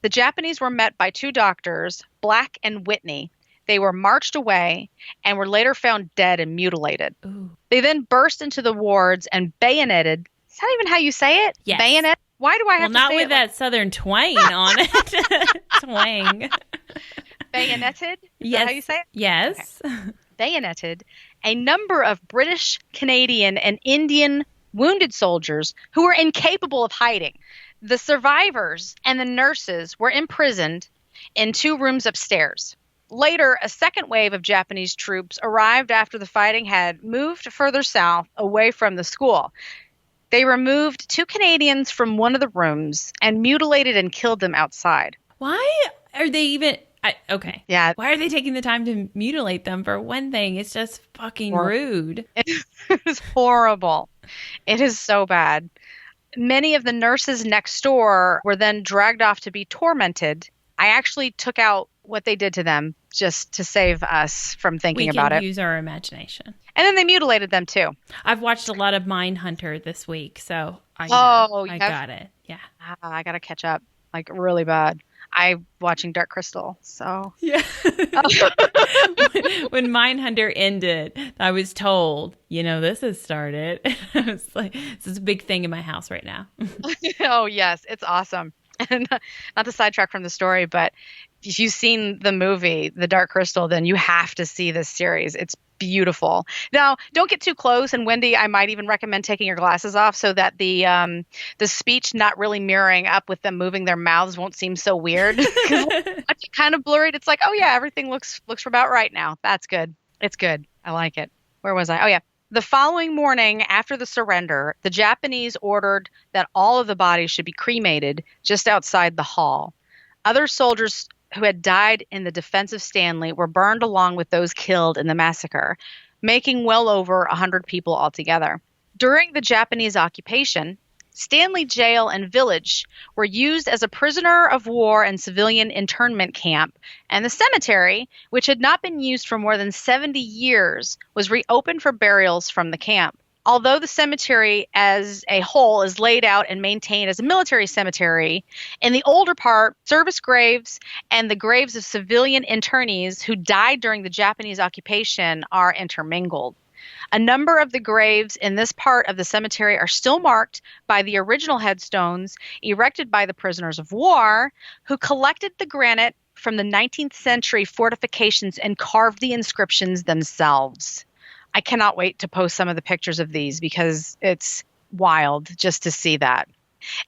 The Japanese were met by two doctors, Black and Whitney. They were marched away and were later found dead and mutilated. Ooh. They then burst into the wards and bayoneted. Is that even how you say it? Yes. Bayonet? Why do I have to say it? Well, not with that southern twang on it. Twang. Bayoneted? Is yes. that how you say it? Yes. Okay. Bayoneted a number of British, Canadian, and Indian wounded soldiers who were incapable of hiding. The survivors and the nurses were imprisoned in 2 rooms upstairs. Later, a second wave of Japanese troops arrived after the fighting had moved further south away from the school. They removed 2 Canadians from one of the rooms and mutilated and killed them outside. Why are they even... okay. Yeah. Why are they taking the time to mutilate them? For one thing, it's just fucking rude. It is horrible. It is so bad. Many of the nurses next door were then dragged off to be tormented. I actually took out what they did to them just to save us from thinking about it. We can use our imagination. And then they mutilated them too. I've watched a lot of Mindhunter this week, so I got it. Yeah. I got to catch up, like really bad. I'm watching Dark Crystal, so. Yeah. When Mindhunter ended, I was told, this has started. I was like, this is a big thing in my house right now. Oh, yes. It's awesome. And not to sidetrack from the story, but if you've seen the movie, The Dark Crystal, then you have to see this series. It's beautiful. Now, don't get too close. And Wendy, I might even recommend taking your glasses off so that the speech not really mirroring up with them moving their mouths won't seem so weird. It's kind of blurred. It's like, oh yeah, everything looks about right now. That's good. It's good. I like it. Where was I? Oh yeah. The following morning after the surrender, the Japanese ordered that all of the bodies should be cremated just outside the hall. Other soldiers who had died in the defense of Stanley were burned along with those killed in the massacre, making well over 100 people altogether. During the Japanese occupation, Stanley Jail and Village were used as a prisoner of war and civilian internment camp, and the cemetery, which had not been used for more than 70 years, was reopened for burials from the camp. Although the cemetery as a whole is laid out and maintained as a military cemetery, in the older part, service graves and the graves of civilian internees who died during the Japanese occupation are intermingled. A number of the graves in this part of the cemetery are still marked by the original headstones erected by the prisoners of war who collected the granite from the 19th century fortifications and carved the inscriptions themselves. I cannot wait to post some of the pictures of these because it's wild just to see that.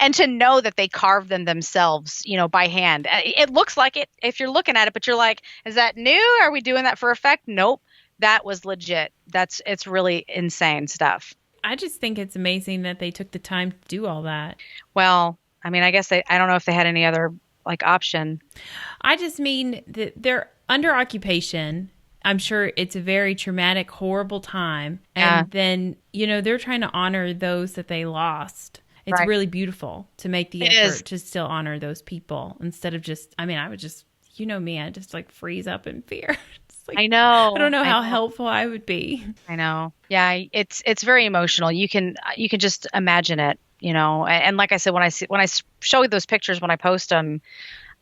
And to know that they carved them themselves, by hand. It looks like it if you're looking at it, but you're like, is that new? Are we doing that for effect? Nope. That was legit. It's really insane stuff. I just think it's amazing that they took the time to do all that. Well, I mean, I guess I don't know if they had any other option. I just mean that they're under occupation. I'm sure it's a very traumatic, horrible time. And then, they're trying to honor those that they lost. It's really beautiful to make the effort to still honor those people instead of just, I would just, me, I just freeze up in fear. I know. I don't know how helpful I would be. I know. Yeah, it's very emotional. You can just imagine it, And like I said, when I show those pictures, when I post them,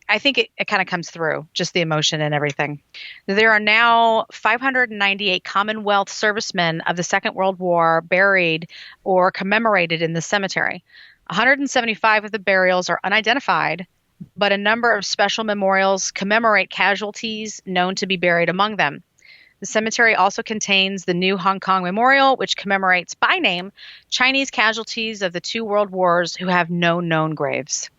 I think it kind of comes through, just the emotion and everything. There are now 598 Commonwealth servicemen of the Second World War buried or commemorated in the cemetery. 175 of the burials are unidentified, but a number of special memorials commemorate casualties known to be buried among them. The cemetery also contains the New Hong Kong Memorial, which commemorates by name Chinese casualties of the two world wars who have no known graves.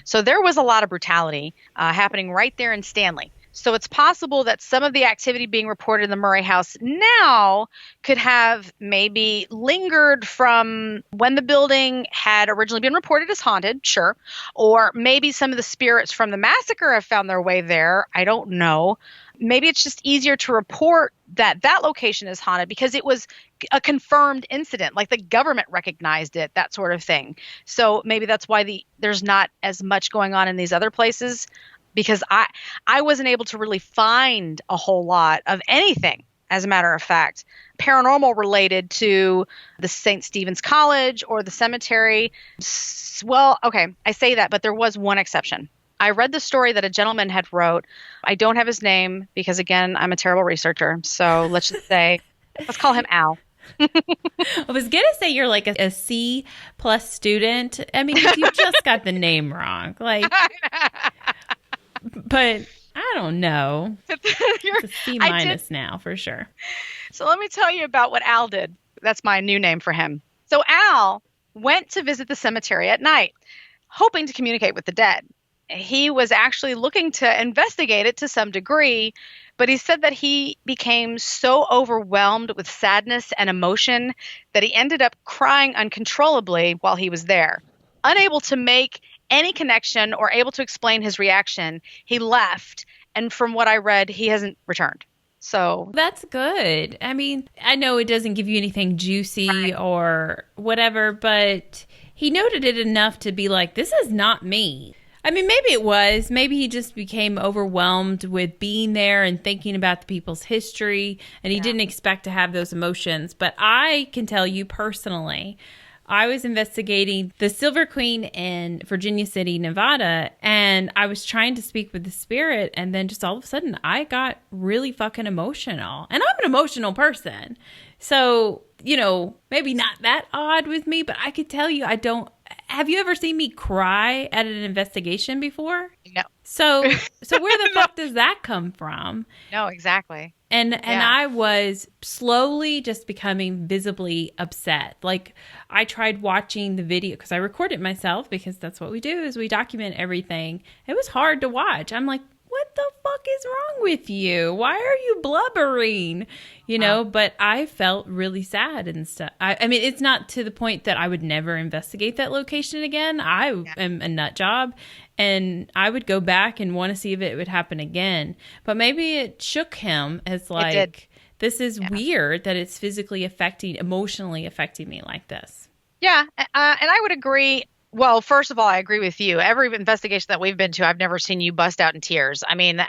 So there was a lot of brutality happening right there in Stanley. So it's possible that some of the activity being reported in the Murray house now could have maybe lingered from when the building had originally been reported as haunted, sure. Or maybe some of the spirits from the massacre have found their way there. I don't know. Maybe it's just easier to report that location is haunted because it was a confirmed incident, like the government recognized it, that sort of thing. So maybe that's why there's not as much going on in these other places. Because I wasn't able to really find a whole lot of anything, as a matter of fact, paranormal related to the St. Stephen's College or the cemetery. Well, okay, I say that, but there was one exception. I read the story that a gentleman had wrote. I don't have his name because, again, I'm a terrible researcher. So let's just say, let's call him Al. I was going to say you're like a C+ student. I mean, you just got the name wrong. Like... But I don't know. It's a C- now for sure. So let me tell you about what Al did. That's my new name for him. So Al went to visit the cemetery at night, hoping to communicate with the dead. He was actually looking to investigate it to some degree, but he said that he became so overwhelmed with sadness and emotion that he ended up crying uncontrollably while he was there. Unable to make any connection or able to explain his reaction, he left. And from what I read, he hasn't returned. So that's good. I mean, I know it doesn't give you anything juicy or whatever, but he noted it enough to be like, this is not me. I mean, maybe it was. Maybe he just became overwhelmed with being there and thinking about the people's history, and he didn't expect to have those emotions. But I can tell you personally, I was investigating the Silver Queen in Virginia City, Nevada, and I was trying to speak with the spirit, and then just all of a sudden I got really fucking emotional. And I'm an emotional person. So, you know, maybe not that odd with me, but I could tell you I don't. Have you ever seen me cry at an investigation before? No. So where the fuck does that come from? No, exactly. And I was slowly just becoming visibly upset. Like, I tried watching the video because I record it myself because that's what we do is we document everything. It was hard to watch. I'm like, what the fuck is wrong with you? Why are you blubbering? You know, but I felt really sad and stuff. I mean, it's not to the point that I would never investigate that location again. I am a nut job. And I would go back and want to see if it would happen again. But maybe it shook him as like, this is weird that it's emotionally affecting me like this. Yeah. And I would agree. Well, first of all, I agree with you. Every investigation that we've been to, I've never seen you bust out in tears. I mean,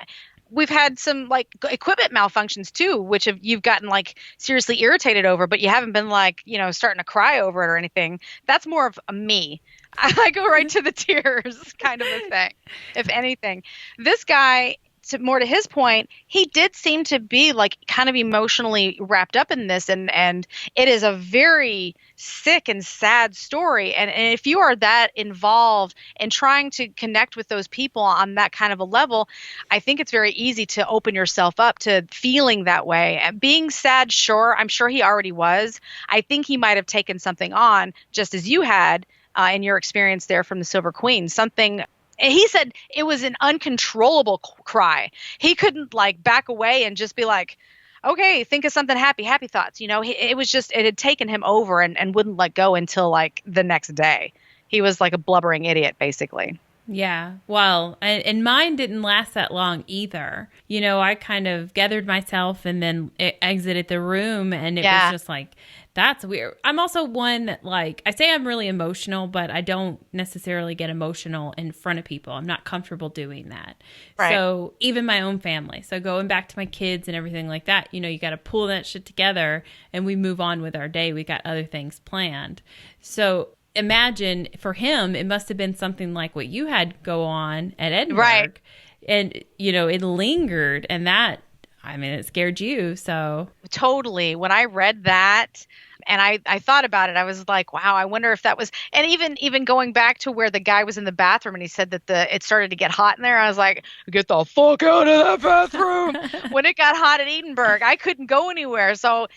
we've had some like equipment malfunctions too, which you've gotten like seriously irritated over, but you haven't been like, you know, starting to cry over it or anything. That's more of a me. I go right to the tears kind of a thing, if anything. This guy, more to his point, he did seem to be like kind of emotionally wrapped up in this. And it is a very sick and sad story. And if you are that involved in trying to connect with those people on that kind of a level, I think it's very easy to open yourself up to feeling that way. And being sad, sure, I'm sure he already was. I think he might have taken something on just as you had. In your experience there from the Silver Queen, something, he said it was an uncontrollable cry. He couldn't like back away and just be like, okay, think of something happy thoughts. You know, it was just, it had taken him over and wouldn't let go until like the next day. He was like a blubbering idiot, basically. Yeah. Well, and mine didn't last that long either. You know, I kind of gathered myself and then exited the room, and it was just like, that's weird. I'm also one that, like, I say I'm really emotional, but I don't necessarily get emotional in front of people. I'm not comfortable doing that. Right. So even my own family. So going back to my kids and everything like that, you know, you got to pull that shit together and we move on with our day. We got other things planned. So imagine for him, it must have been something like what you had go on at Edinburgh. Right. And, you know, it lingered, and that, I mean, it scared you. So totally. When I read that, And I thought about it. I was like, wow, I wonder if that was, and even going back to where the guy was in the bathroom and he said that it started to get hot in there. I was like, get the fuck out of that bathroom. When it got hot at Edinburgh, I couldn't go anywhere. So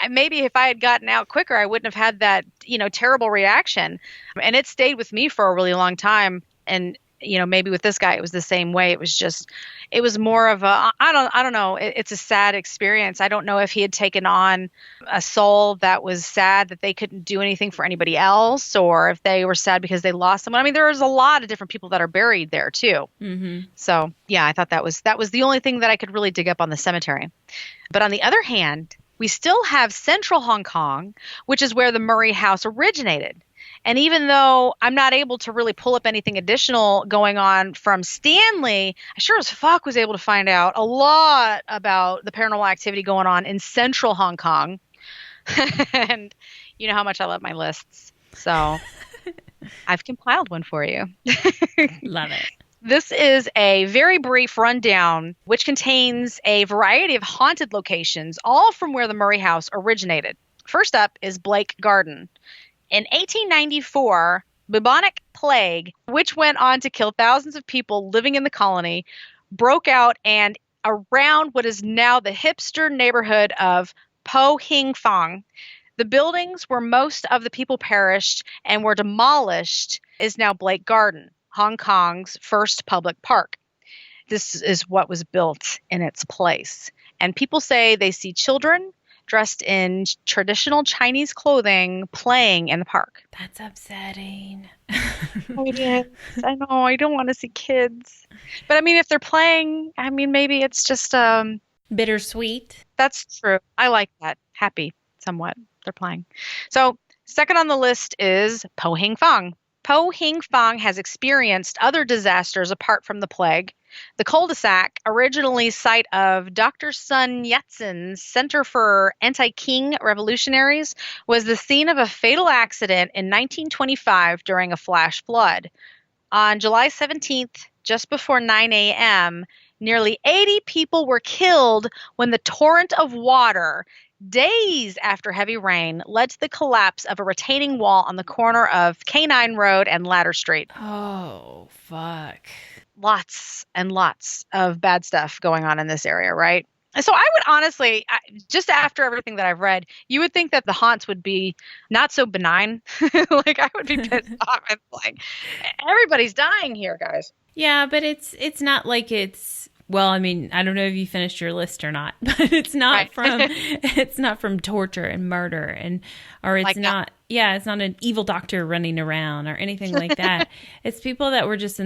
maybe if I had gotten out quicker, I wouldn't have had that, terrible reaction. And it stayed with me for a really long time. And maybe with this guy, it was the same way. It was more of a, I don't know. It's a sad experience. I don't know if he had taken on a soul that was sad that they couldn't do anything for anybody else, or if they were sad because they lost someone. I mean, there's a lot of different people that are buried there too. Mm-hmm. So yeah, I thought that was the only thing that I could really dig up on the cemetery. But on the other hand, we still have central Hong Kong, which is where the Murray house originated. And even though I'm not able to really pull up anything additional going on from Stanley, I sure as fuck was able to find out a lot about the paranormal activity going on in central Hong Kong. And you know how much I love my lists. So I've compiled one for you. Love it. This is a very brief rundown, which contains a variety of haunted locations, all from where the Murray house originated. First up is Blake Garden. In 1894, bubonic plague, which went on to kill thousands of people living in the colony, broke out and around what is now the hipster neighborhood of Po Hing Fong. The buildings where most of the people perished and were demolished is now Blake Garden, Hong Kong's first public park. This is what was built in its place. And people say they see children dressed in traditional Chinese clothing playing in the park. That's upsetting. It is. I know. I don't want to see kids. But I mean, if they're playing, I mean, maybe it's just bittersweet. That's true. I like that. Happy, somewhat. They're playing. So second on the list is Po Hing Fong. Po Hing Fong has experienced other disasters apart from the plague. The cul-de-sac, originally site of Dr. Sun Yat-sen's Center for Anti-Qing Revolutionaries, was the scene of a fatal accident in 1925 during a flash flood. On July 17th, just before 9 a.m., nearly 80 people were killed when the torrent of water, days after heavy rain, led to the collapse of a retaining wall on the corner of K9 Road and Ladder Street. Oh, fuck. Lots and lots of bad stuff going on in this area, right? So I would honestly, just after everything that I've read, you would think that the haunts would be not so benign. Like I would be pissed off. I'm like, everybody's dying here, guys. Yeah, but it's not like it's, well, I mean, I don't know if you finished your list or not, but it's not it's not from torture and murder or it's like not, it's not an evil doctor running around or anything like that. It's people that were just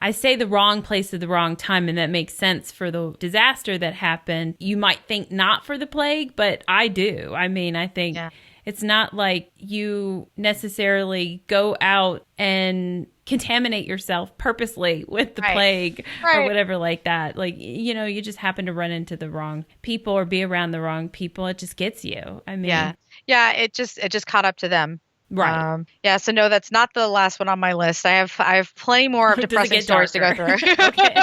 I say the wrong place at the wrong time, and that makes sense for the disaster that happened. You might think not for the plague, but I do. I mean, I think it's not like you necessarily go out and contaminate yourself purposely with the plague or whatever like that. Like, you just happen to run into the wrong people or be around the wrong people. It just gets you. I mean, it just caught up to them. Right. So no, that's not the last one on my list. I have plenty more of depressing stories to go through. Okay.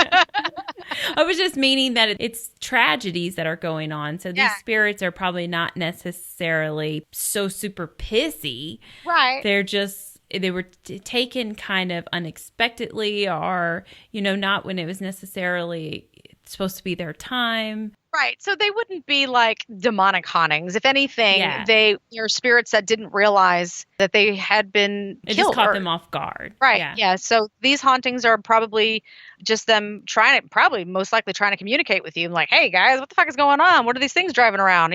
I was just meaning that it's tragedies that are going on. So these spirits are probably not necessarily so super pissy. Right. They were taken kind of unexpectedly or, not when it was necessarily supposed to be their time. Right. So they wouldn't be like demonic hauntings. If anything, your spirits that didn't realize that they had been killed. It just caught them off guard. Right. Yeah. So these hauntings are probably just them most likely trying to communicate with you. Like, hey, guys, what the fuck is going on? What are these things driving around?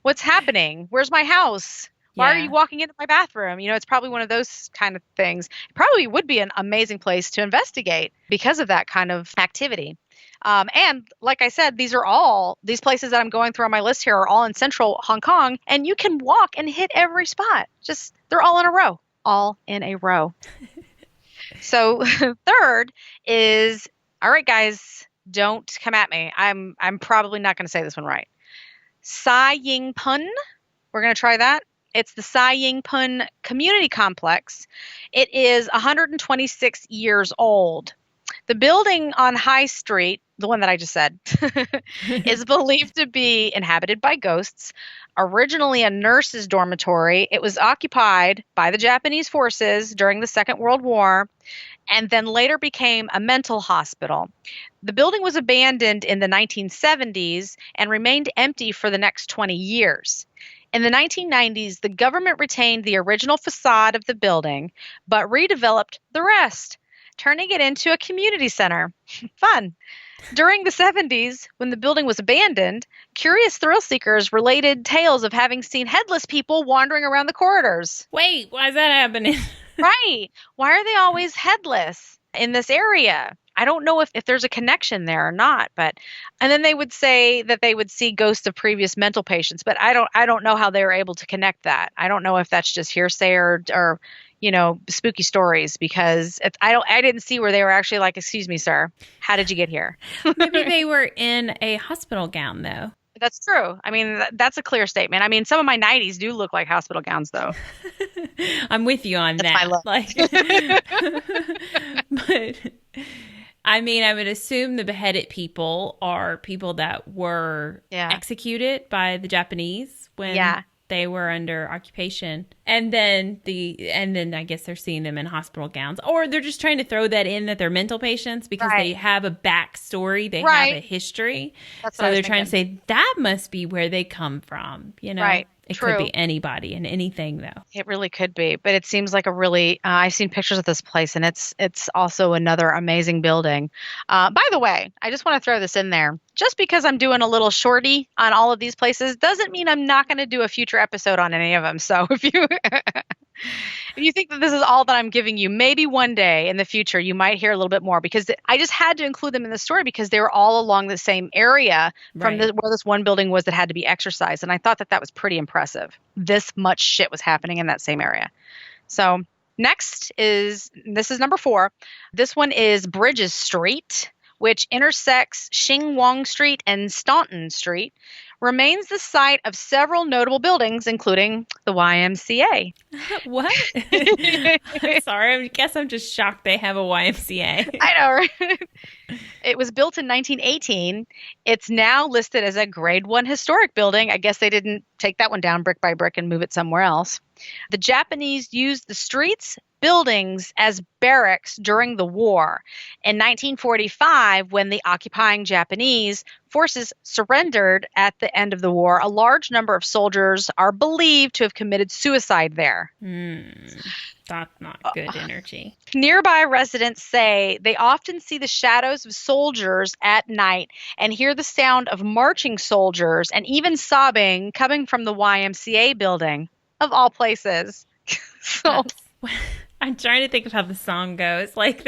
What's happening? Where's my house? Why are you walking into my bathroom? It's probably one of those kind of things. It probably would be an amazing place to investigate because of that kind of activity. And like I said, these places that I'm going through on my list here are all in central Hong Kong, and you can walk and hit every spot. They're all in a row. So third is, all right, guys, don't come at me. I'm probably not going to say this one right. Sai Ying Pun. We're going to try that. It's the Sai Ying Pun Community Complex. It is 126 years old. The building on High Street, the one that I just said, is believed to be inhabited by ghosts. Originally a nurse's dormitory, it was occupied by the Japanese forces during the Second World War and then later became a mental hospital. The building was abandoned in the 1970s and remained empty for the next 20 years. In the 1990s, the government retained the original facade of the building, but redeveloped the rest, turning it into a community center. Fun. During the 70s, when the building was abandoned, curious thrill seekers related tales of having seen headless people wandering around the corridors. Wait, why is that happening? Right. Why are they always headless in this area? I don't know if there's a connection there or not, and then they would say that they would see ghosts of previous mental patients, but I don't know how they were able to connect that. I don't know if that's just hearsay or spooky stories, because I didn't see where they were actually like, excuse me, sir, how did you get here? Maybe they were in a hospital gown, though. That's true. I mean, that's a clear statement. I mean, some of my 90s do look like hospital gowns, though. I'm with you on that's that. My look. But I mean, I would assume the beheaded people are people that were executed by the Japanese when they were under occupation. And then I guess they're seeing them in hospital gowns, or they're just trying to throw that in that they're mental patients because they have a backstory. They have a history. That's so they're trying to say that must be where they come from, Right. It could be anybody and anything, though. It really could be, but it seems like a really. I've seen pictures of this place, and it's also another amazing building. By the way, I just want to throw this in there. Just because I'm doing a little shorty on all of these places doesn't mean I'm not going to do a future episode on any of them. So if you think that this is all that I'm giving you, maybe one day in the future you might hear a little bit more, because I just had to include them in the story because they were all along the same area from where this one building was that had to be exercised. And I thought that was pretty impressive. This much shit was happening in that same area. So this is number 4. This one is Bridges Street, which intersects Xing Wang Street and Staunton Street, remains the site of several notable buildings, including the YMCA. What? Sorry, I guess I'm just shocked they have a YMCA. I know, right? It was built in 1918. It's now listed as a Grade 1 historic building. I guess they didn't take that one down brick by brick and move it somewhere else. The Japanese used the streets, buildings as barracks during the war. In 1945, when the occupying Japanese forces surrendered at the end of the war, a large number of soldiers are believed to have committed suicide there. That's not good energy. Nearby residents say they often see the shadows of soldiers at night and hear the sound of marching soldiers and even sobbing coming from the YMCA building, of all places. I'm trying to think of how the song goes. Like,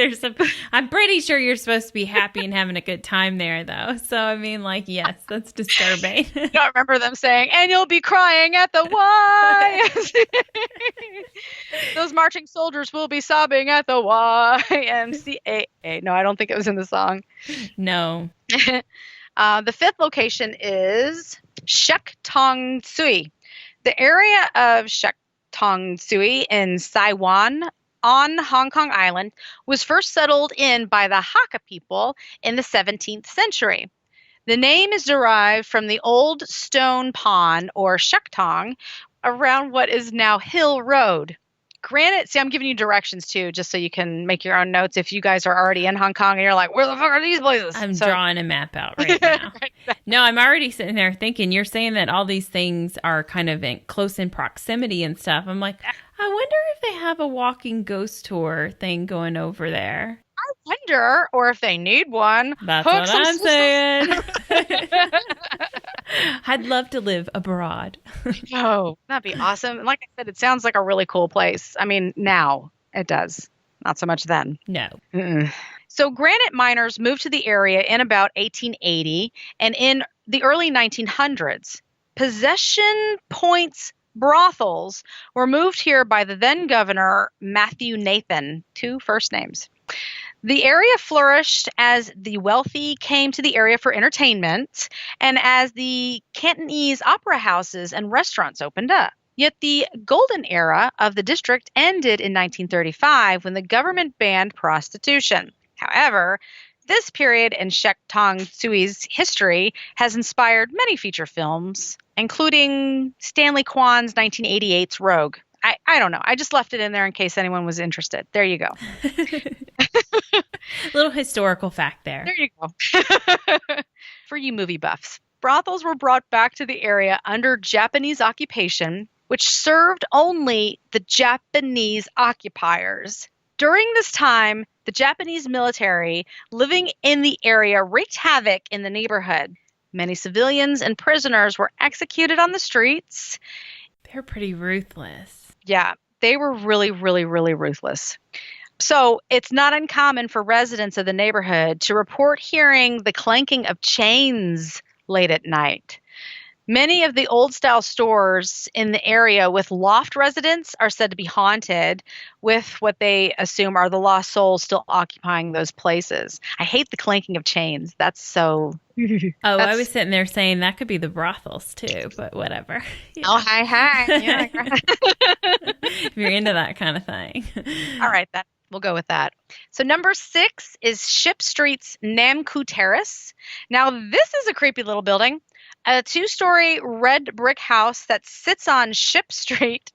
I'm pretty sure you're supposed to be happy and having a good time there, though. So, I mean, yes, that's disturbing. You don't remember them saying, and you'll be crying at the YMCA. Those marching soldiers will be sobbing at the YMCA. No, I don't think it was in the song. No. The 5th location is Shek Tong Tsui. The area of Shek Tong Tsui in Saiwan on Hong Kong Island was first settled in by the Hakka people in the 17th century. The name is derived from the old stone pond, or Shektong, around what is now Hill Road. Granted, see, I'm giving you directions too, just so you can make your own notes if you guys are already in Hong Kong and you're like, where the fuck are these places? I'm drawing a map out right now. No, I'm already sitting there thinking, you're saying that all these things are kind of close in proximity and stuff. I'm like, I wonder if they have a walking ghost tour thing going over there. I wonder, or if they need one. That's what I'm saying. I'd love to live abroad. Oh, that'd be awesome. And like I said, it sounds like a really cool place. I mean, now it does. Not so much then. No. Mm-mm. So granite miners moved to the area in about 1880, and in the early 1900s, Possession Point's brothels were moved here by the then governor, Matthew Nathan, 2 first names. The area flourished as the wealthy came to the area for entertainment and as the Cantonese opera houses and restaurants opened up. Yet the golden era of the district ended in 1935 when the government banned prostitution. However, this period in Shek Tong Tsui's history has inspired many feature films, including Stanley Kwan's 1988's Rogue. I don't know. I just left it in there in case anyone was interested. There you go. Little historical fact there. There you go. For you movie buffs. Brothels were brought back to the area under Japanese occupation, which served only the Japanese occupiers. During this time, the Japanese military living in the area wreaked havoc in the neighborhood. Many civilians and prisoners were executed on the streets. They're pretty ruthless. Yeah, they were really, really, really ruthless. So it's not uncommon for residents of the neighborhood to report hearing the clanking of chains late at night. Many of the old-style stores in the area with loft residents are said to be haunted, with what they assume are the lost souls still occupying those places. I hate the clanking of chains. That's so... I was sitting there saying that could be the brothels too, but whatever. Oh, hi. Yeah. If you're into that kind of thing. All right, we'll go with that. So number 6 is Ship Street's Namku Terrace. Now, this is a creepy little building. A 2-story red brick house that sits on Ship Street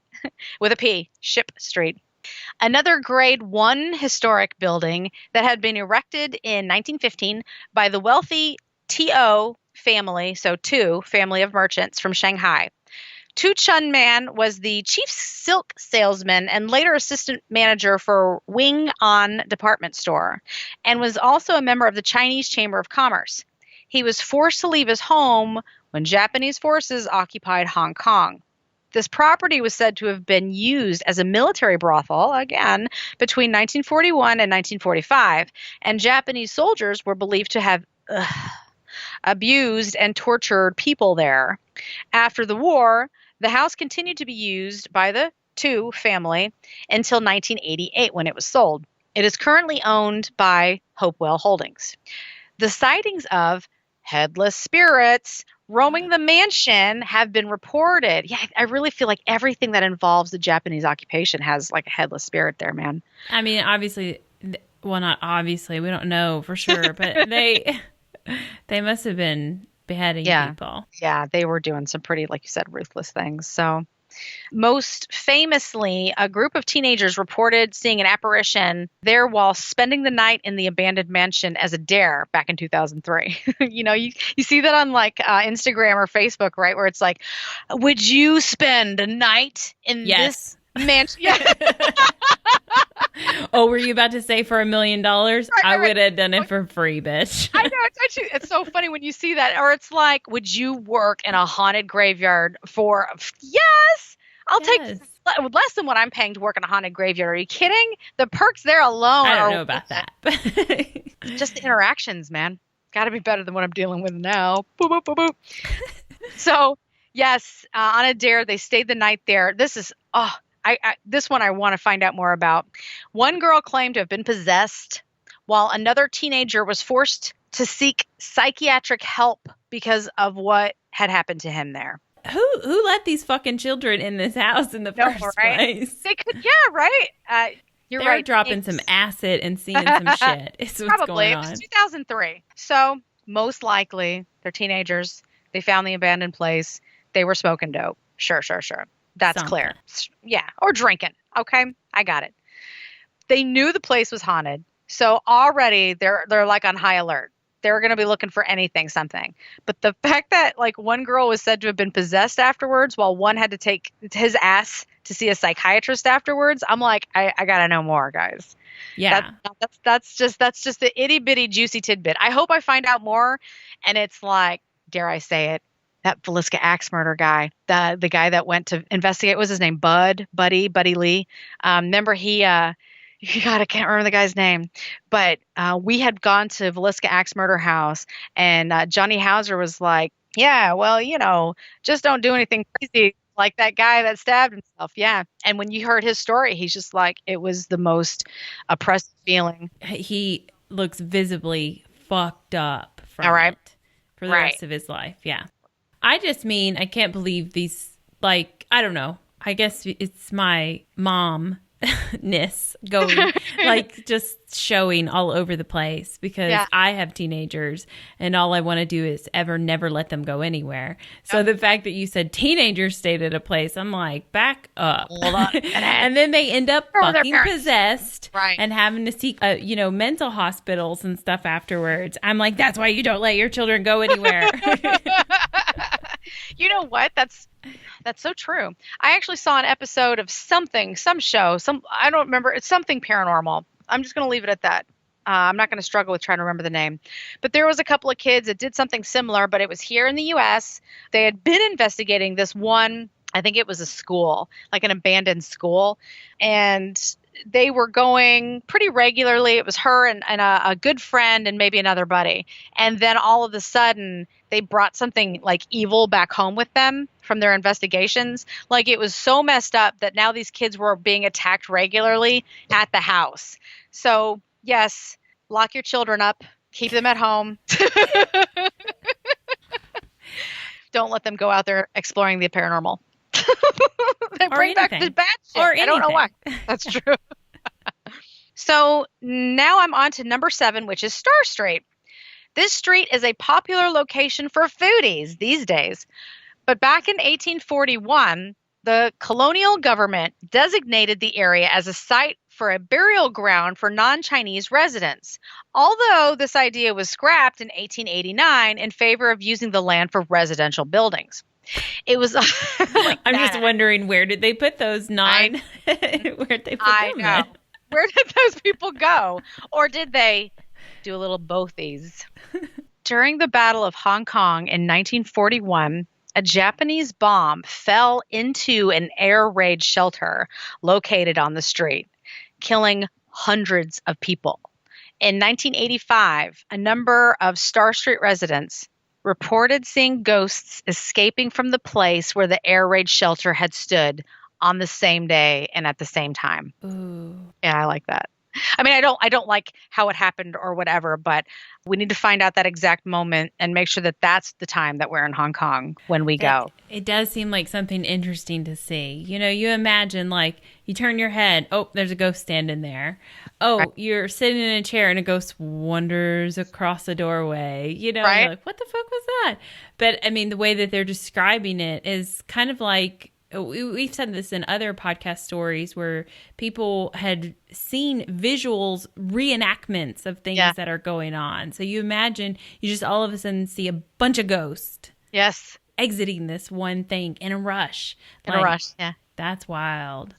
with a P, Ship Street. Another grade 1 historic building that had been erected in 1915 by the wealthy To family, so Tu family of merchants from Shanghai. Tu Chun Man was the chief silk salesman and later assistant manager for Wing On department store, and was also a member of the Chinese Chamber of Commerce. He was forced to leave his home when Japanese forces occupied Hong Kong. This property was said to have been used as a military brothel, again, between 1941 and 1945, and Japanese soldiers were believed to have abused and tortured people there. After the war, the house continued to be used by the Tu family until 1988 when it was sold. It is currently owned by Hopewell Holdings. The sightings of headless spirits roaming the mansion have been reported. Yeah, I really feel like everything that involves the Japanese occupation has like a headless spirit there, man. I mean, obviously, well, not obviously, we don't know for sure, but they must have been beheading people. Yeah, they were doing some pretty, like you said, ruthless things. So most famously, a group of teenagers reported seeing an apparition there while spending the night in the abandoned mansion as a dare back in 2003. You see that on like Instagram or Facebook, right? Where it's like, would you spend a night in this mansion? Yeah. Oh, were you about to say for $1 million? Right, I would have done it for free, bitch. I know. It's so funny when you see that. Or it's like, would you work in a haunted graveyard for, yes, I'll take less than what I'm paying to work in a haunted graveyard. Are you kidding? The perks there alone I don't know about that. Just the interactions, man. Got to be better than what I'm dealing with now. Boop, boop, boop, boop. So, yes, on a dare, they stayed the night there. This is, this one I want to find out more about. One girl claimed to have been possessed, while another teenager was forced to seek psychiatric help because of what had happened to him there. Who let these fucking children in this house in the first place? They could, right. You're They're right. dropping some acid and seeing some shit. It's what's Probably. going It on. was 2003. So most likely they're teenagers. They found the abandoned place. They were smoking dope. Sure. That's Something. clear. Yeah. Or drinking. Okay. I got it. They knew the place was haunted. So already they're like on high alert. They're going to be looking for something. But the fact that like one girl was said to have been possessed afterwards while one had to take his ass to see a psychiatrist afterwards, I'm like, I got to know more, guys. Yeah. That's just the itty bitty juicy tidbit. I hope I find out more. And it's like, dare I say it, that Villisca axe murder guy, the guy that went to investigate, what was his name? Buddy Lee. Remember God, I can't remember the guy's name, but we had gone to Villisca Axe Murder House, and Johnny Hauser was like, yeah, well, just don't do anything crazy like that guy that stabbed himself. Yeah. And when you heard his story, he's just like, it was the most oppressive feeling. He looks visibly fucked up from it for the rest of his life. Yeah. I just mean, I can't believe these, like, I don't know. I guess it's my mom going, like just showing all over the place because I have teenagers and all I want to do is never let them go anywhere. So the fact that you said teenagers stayed at a place, I'm like, back up. Hold on. And then they end up fucking possessed and having to seek, mental hospitals and stuff afterwards. I'm like, that's why you don't let your children go anywhere. You know what? That's so true. I actually saw an episode of some show, I don't remember. It's something paranormal. I'm just going to leave it at that. I'm not going to struggle with trying to remember the name. But there was a couple of kids that did something similar, but it was here in the U.S. They had been investigating this one, I think it was a school, like an abandoned school. And they were going pretty regularly. It was her and a good friend and maybe another buddy. And then all of a sudden, they brought something like evil back home with them from their investigations. Like it was so messed up that now these kids were being attacked regularly at the house. So yes, lock your children up, keep them at home. Don't let them go out there exploring the paranormal. They bring back the bad shit. Or anything. I don't know why. That's true. So now I'm on to number 7, which is Star Street. This street is a popular location for foodies these days. But back in 1841, the colonial government designated the area as a site for a burial ground for non-Chinese residents. Although this idea was scrapped in 1889 in favor of using the land for residential buildings. It was I'm just wondering, where did they put those where'd they put them know. Where did those people go? Or did they do a little boathies? During the Battle of Hong Kong in 1941, a Japanese bomb fell into an air raid shelter located on the street, killing hundreds of people. In 1985, a number of Star Street residents reported seeing ghosts escaping from the place where the air raid shelter had stood on the same day and at the same time. Ooh. Yeah, I like that. I mean, I don't like how it happened or whatever, but we need to find out that exact moment and make sure that that's the time that we're in Hong Kong when we go. It does seem like something interesting to see. You know, you imagine like you turn your head, oh, there's a ghost standing there. Oh, right. You're sitting in a chair and a ghost wanders across the doorway. You know, right? You're like, what the fuck was that? But I mean, the way that they're describing it is kind of like, we've said this in other podcast stories where people had seen visuals, reenactments of things that are going on. So you imagine you just all of a sudden see a bunch of ghosts. Yes. Exiting this one thing in a rush. In a rush, yeah. That's wild.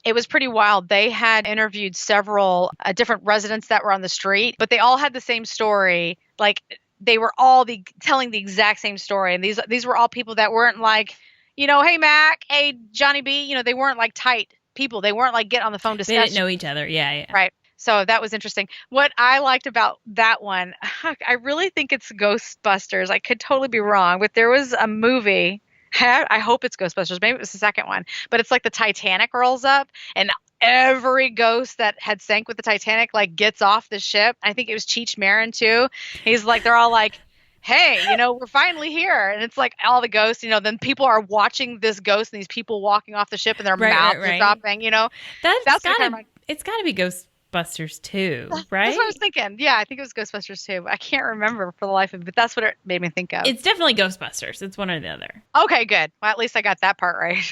It was pretty wild. They had interviewed several different residents that were on the street, but they all had the same story. Like they were all telling the exact same story. And these were all people that weren't like, you know, hey, Mac, hey, Johnny B, you know, they weren't like tight people. They weren't like get on the phone discussing. They didn't know each other. Yeah. Right. So that was interesting. What I liked about that one, I really think it's Ghostbusters. I could totally be wrong, but there was a movie. I hope it's Ghostbusters. Maybe it was the second one, but it's like the Titanic rolls up and every ghost that had sank with the Titanic like gets off the ship. I think it was Cheech Marin too. He's like, they're all like, hey, you know, we're finally here. And it's like all the ghosts, you know, then people are watching this ghost and these people walking off the ship and their mouths are dropping, you know. It's got to be Ghostbusters too, right? That's what I was thinking. Yeah, I think it was Ghostbusters too. I can't remember for the life of it, but that's what it made me think of. It's definitely Ghostbusters. It's one or the other. Okay, good. Well, at least I got that part right.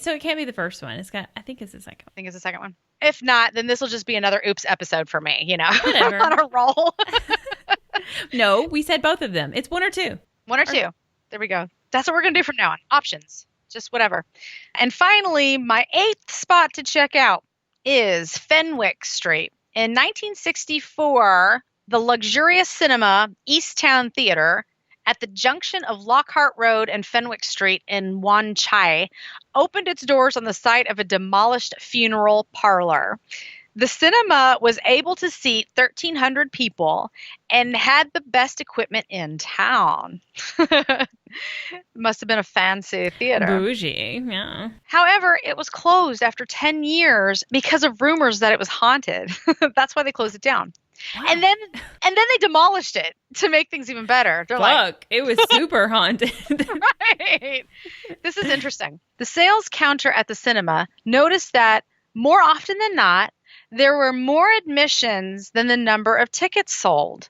So it can't be the first one. I think it's the second one. I think it's the second one. If not, then this will just be another oops episode for me, you know. Whatever. On a roll. No, we said both of them. It's one or two. One or two. There we go. That's what we're going to do from now on. Options. Just whatever. And finally, my 8th spot to check out is Fenwick Street. In 1964, the luxurious cinema Easttown Theater at the junction of Lockhart Road and Fenwick Street in Wan Chai opened its doors on the site of a demolished funeral parlor. The cinema was able to seat 1,300 people and had the best equipment in town. Must have been a fancy theater. Bougie, yeah. However, it was closed after 10 years because of rumors that it was haunted. That's why they closed it down. Wow. And then they demolished it to make things even better. They're it was super haunted. Right. This is interesting. The sales counter at the cinema noticed that More often than not, there were more admissions than the number of tickets sold.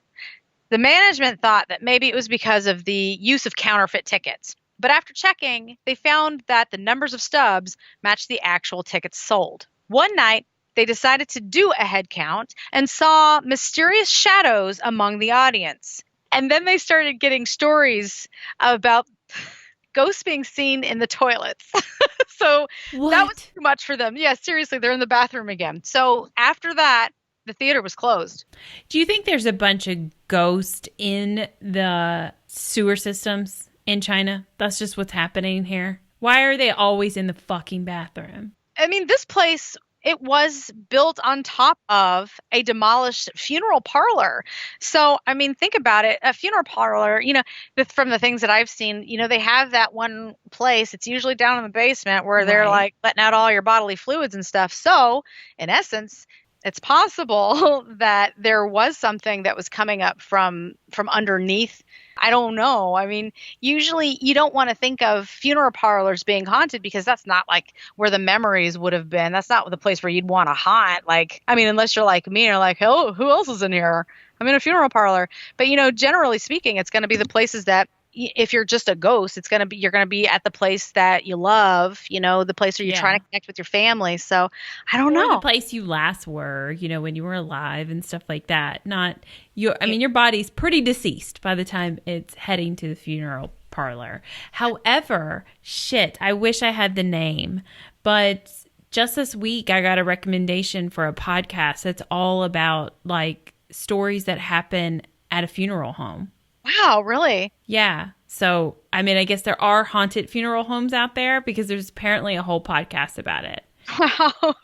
The management thought that maybe it was because of the use of counterfeit tickets. But after checking, they found that the numbers of stubs matched the actual tickets sold. One night, they decided to do a head count and saw mysterious shadows among the audience. And then they started getting stories about ghosts being seen in the toilets. So that was too much for them. Yeah, seriously, they're in the bathroom again. So after that, the theater was closed. Do you think there's a bunch of ghosts in the sewer systems in China? That's just what's happening here. Why are they always in the fucking bathroom? I mean, this place, it was built on top of a demolished funeral parlor. So, I mean, think about it. A funeral parlor, from the things that I've seen, they have that one place. It's usually down in the basement where they're like letting out all your bodily fluids and stuff. So, in essence, it's possible that there was something that was coming up from underneath. I don't know. I mean, usually you don't want to think of funeral parlors being haunted because that's not like where the memories would have been. That's not the place where you'd want to haunt. Like, I mean, unless you're like me and you're like, oh, who else is in here? I'm in a funeral parlor. But, generally speaking, it's going to be the places that if you're just a ghost, you're going to be at the place that you love, the place where you're trying to connect with your family. So I don't know. The place you last were, when you were alive and stuff like that. Not your, I mean, your body's pretty deceased by the time it's heading to the funeral parlor. However, I wish I had the name, but just this week I got a recommendation for a podcast that's all about like stories that happen at a funeral home. Wow, really? Yeah. So, I mean, I guess there are haunted funeral homes out there because there's apparently a whole podcast about it. Wow.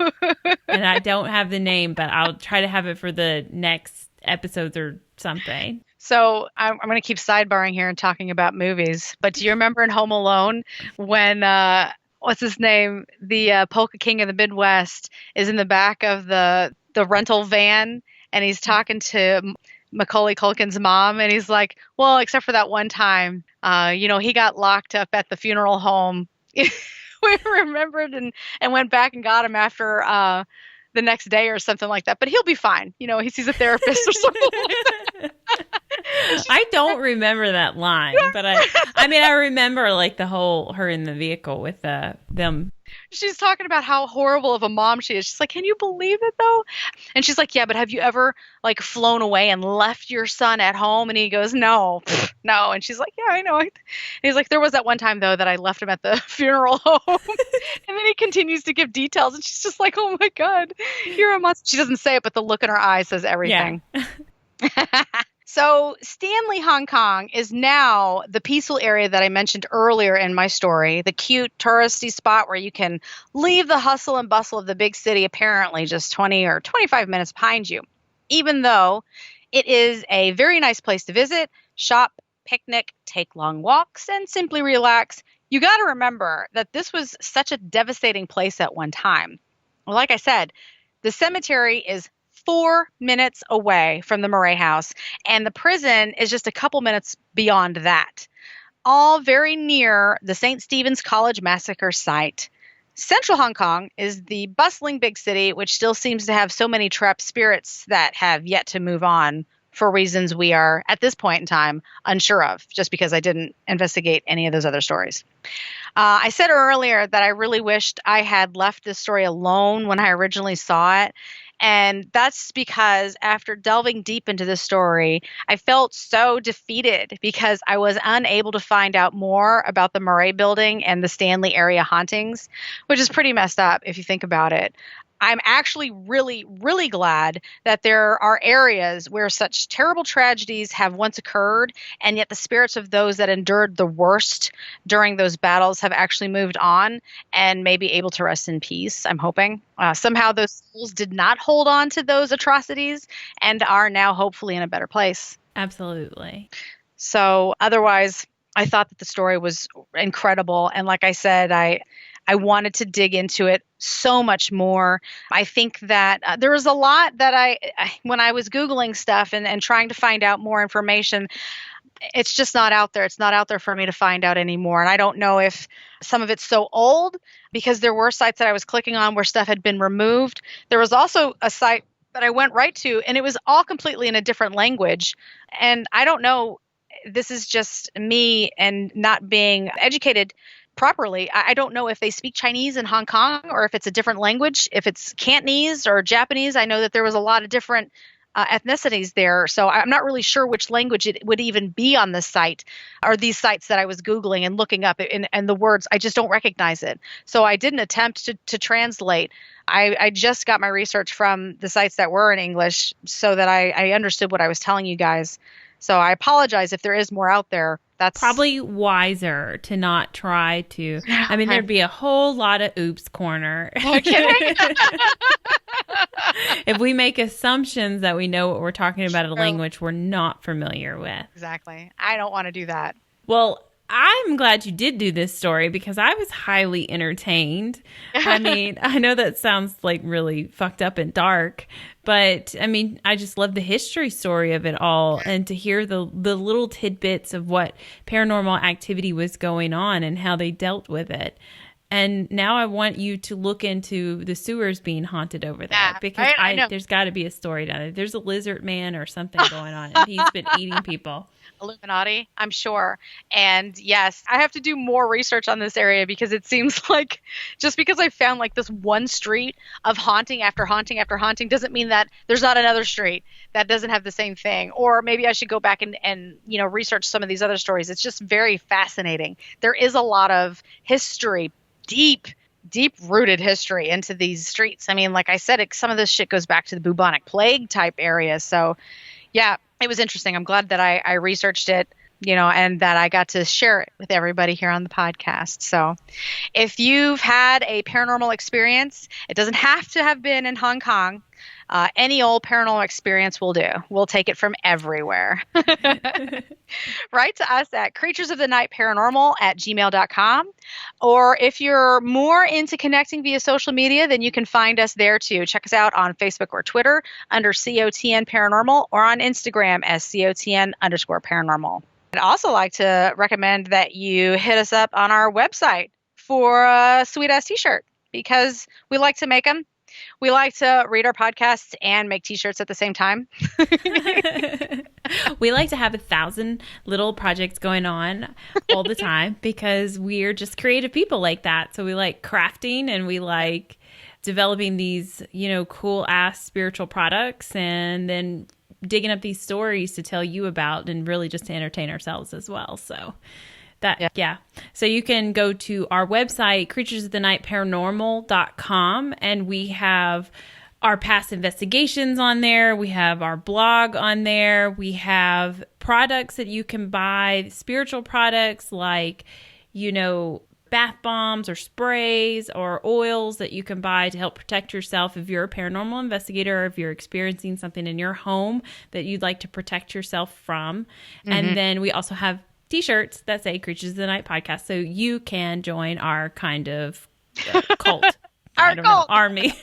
And I don't have the name, but I'll try to have it for the next episodes or something. So I'm going to keep sidebarring here and talking about movies. But do you remember in Home Alone when, what's his name? The Polka King of the Midwest is in the back of the rental van and he's talking to Macaulay Culkin's mom, and he's like, well, except for that one time, he got locked up at the funeral home. We remembered and went back and got him after the next day or something like that. But he'll be fine. He sees a therapist or something like that. I don't remember that line, but I remember like the whole her in the vehicle with them. She's talking about how horrible of a mom she is. She's like, can you believe it though? And she's like, yeah, but have you ever like flown away and left your son at home? And he goes, no. And she's like, yeah, I know. And he's like, there was that one time though that I left him at the funeral home. And then he continues to give details and she's just like, oh my God, you're a monster. She doesn't say it, but the look in her eyes says everything. Yeah. So Stanley, Hong Kong is now the peaceful area that I mentioned earlier in my story, the cute touristy spot where you can leave the hustle and bustle of the big city apparently just 20 or 25 minutes behind you, even though it is a very nice place to visit, shop, picnic, take long walks, and simply relax. You got to remember that this was such a devastating place at one time. Well, like I said, the cemetery is 4 minutes away from the Murray House, and the prison is just a couple minutes beyond that, all very near the St. Stephen's College massacre site. Central Hong Kong is the bustling big city, which still seems to have so many trapped spirits that have yet to move on for reasons we are, at this point in time, unsure of, just because I didn't investigate any of those other stories. I said earlier that I really wished I had left this story alone when I originally saw it. And that's because after delving deep into this story, I felt so defeated because I was unable to find out more about the Murray building and the Stanley area hauntings, which is pretty messed up if you think about it. I'm actually really, really glad that there are areas where such terrible tragedies have once occurred, and yet the spirits of those that endured the worst during those battles have actually moved on and may be able to rest in peace, I'm hoping. Somehow those souls did not hold on to those atrocities and are now hopefully in a better place. Absolutely. So otherwise, I thought that the story was incredible. And like I said, I wanted to dig into it so much more. I think that there was a lot that when I was Googling stuff and trying to find out more information, it's just not out there. It's not out there for me to find out anymore. And I don't know if some of it's so old because there were sites that I was clicking on where stuff had been removed. There was also a site that I went right to, and it was all completely in a different language. And I don't know, this is just me and not being educated properly. I don't know if they speak Chinese in Hong Kong or if it's a different language, if it's Cantonese or Japanese. I know that there was a lot of different ethnicities there. So I'm not really sure which language it would even be on this site or these sites that I was Googling and looking up, and the words, I just don't recognize it. So I didn't attempt to translate. I just got my research from the sites that were in English so that I understood what I was telling you guys. So I apologize if there is more out there. That's probably wiser to not try to. I mean, there'd be a whole lot of oops corner. Okay. If we make assumptions that we know what we're talking about in a language we're not familiar with. Exactly. I don't want to do that. Well, I'm glad you did do this story because I was highly entertained. I mean, I know that sounds like really fucked up and dark, but I mean, I just love the history story of it all and to hear the little tidbits of what paranormal activity was going on and how they dealt with it. And now I want you to look into the sewers being haunted over there because there's got to be a story down there. There's a lizard man or something going on and he's been eating people. Illuminati, I'm sure. And yes, I have to do more research on this area because it seems like just because I found like this one street of haunting after haunting after haunting doesn't mean that there's not another street that doesn't have the same thing. Or maybe I should go back and research some of these other stories. It's just very fascinating. There is a lot of history, deep rooted history into these streets. I mean, like I said, some of this shit goes back to the bubonic plague type area. So yeah, it was interesting. I'm glad that I researched it, and that I got to share it with everybody here on the podcast. So if you've had a paranormal experience, it doesn't have to have been in Hong Kong. Any old paranormal experience will do. We'll take it from everywhere. Write to us at creaturesofthenightparanormal@gmail.com. Or if you're more into connecting via social media, then you can find us there too. Check us out on Facebook or Twitter under COTN Paranormal or on Instagram as COTN_paranormal. I'd also like to recommend that you hit us up on our website for a sweet-ass t-shirt because we like to make them. We like to read our podcasts and make t-shirts at the same time. We like to have 1,000 little projects going on all the time because we're just creative people like that. So we like crafting and we like developing these, cool ass spiritual products and then digging up these stories to tell you about and really just to entertain ourselves as well. So yeah. So you can go to our website, creaturesofthenightparanormal.com, and we have our past investigations on there. We have our blog on there. We have products that you can buy, spiritual products like, bath bombs or sprays or oils that you can buy to help protect yourself if you're a paranormal investigator or if you're experiencing something in your home that you'd like to protect yourself from. Mm-hmm. And then we also have t-shirts that say Creatures of the Night Podcast, so you can join our kind of cult. Army,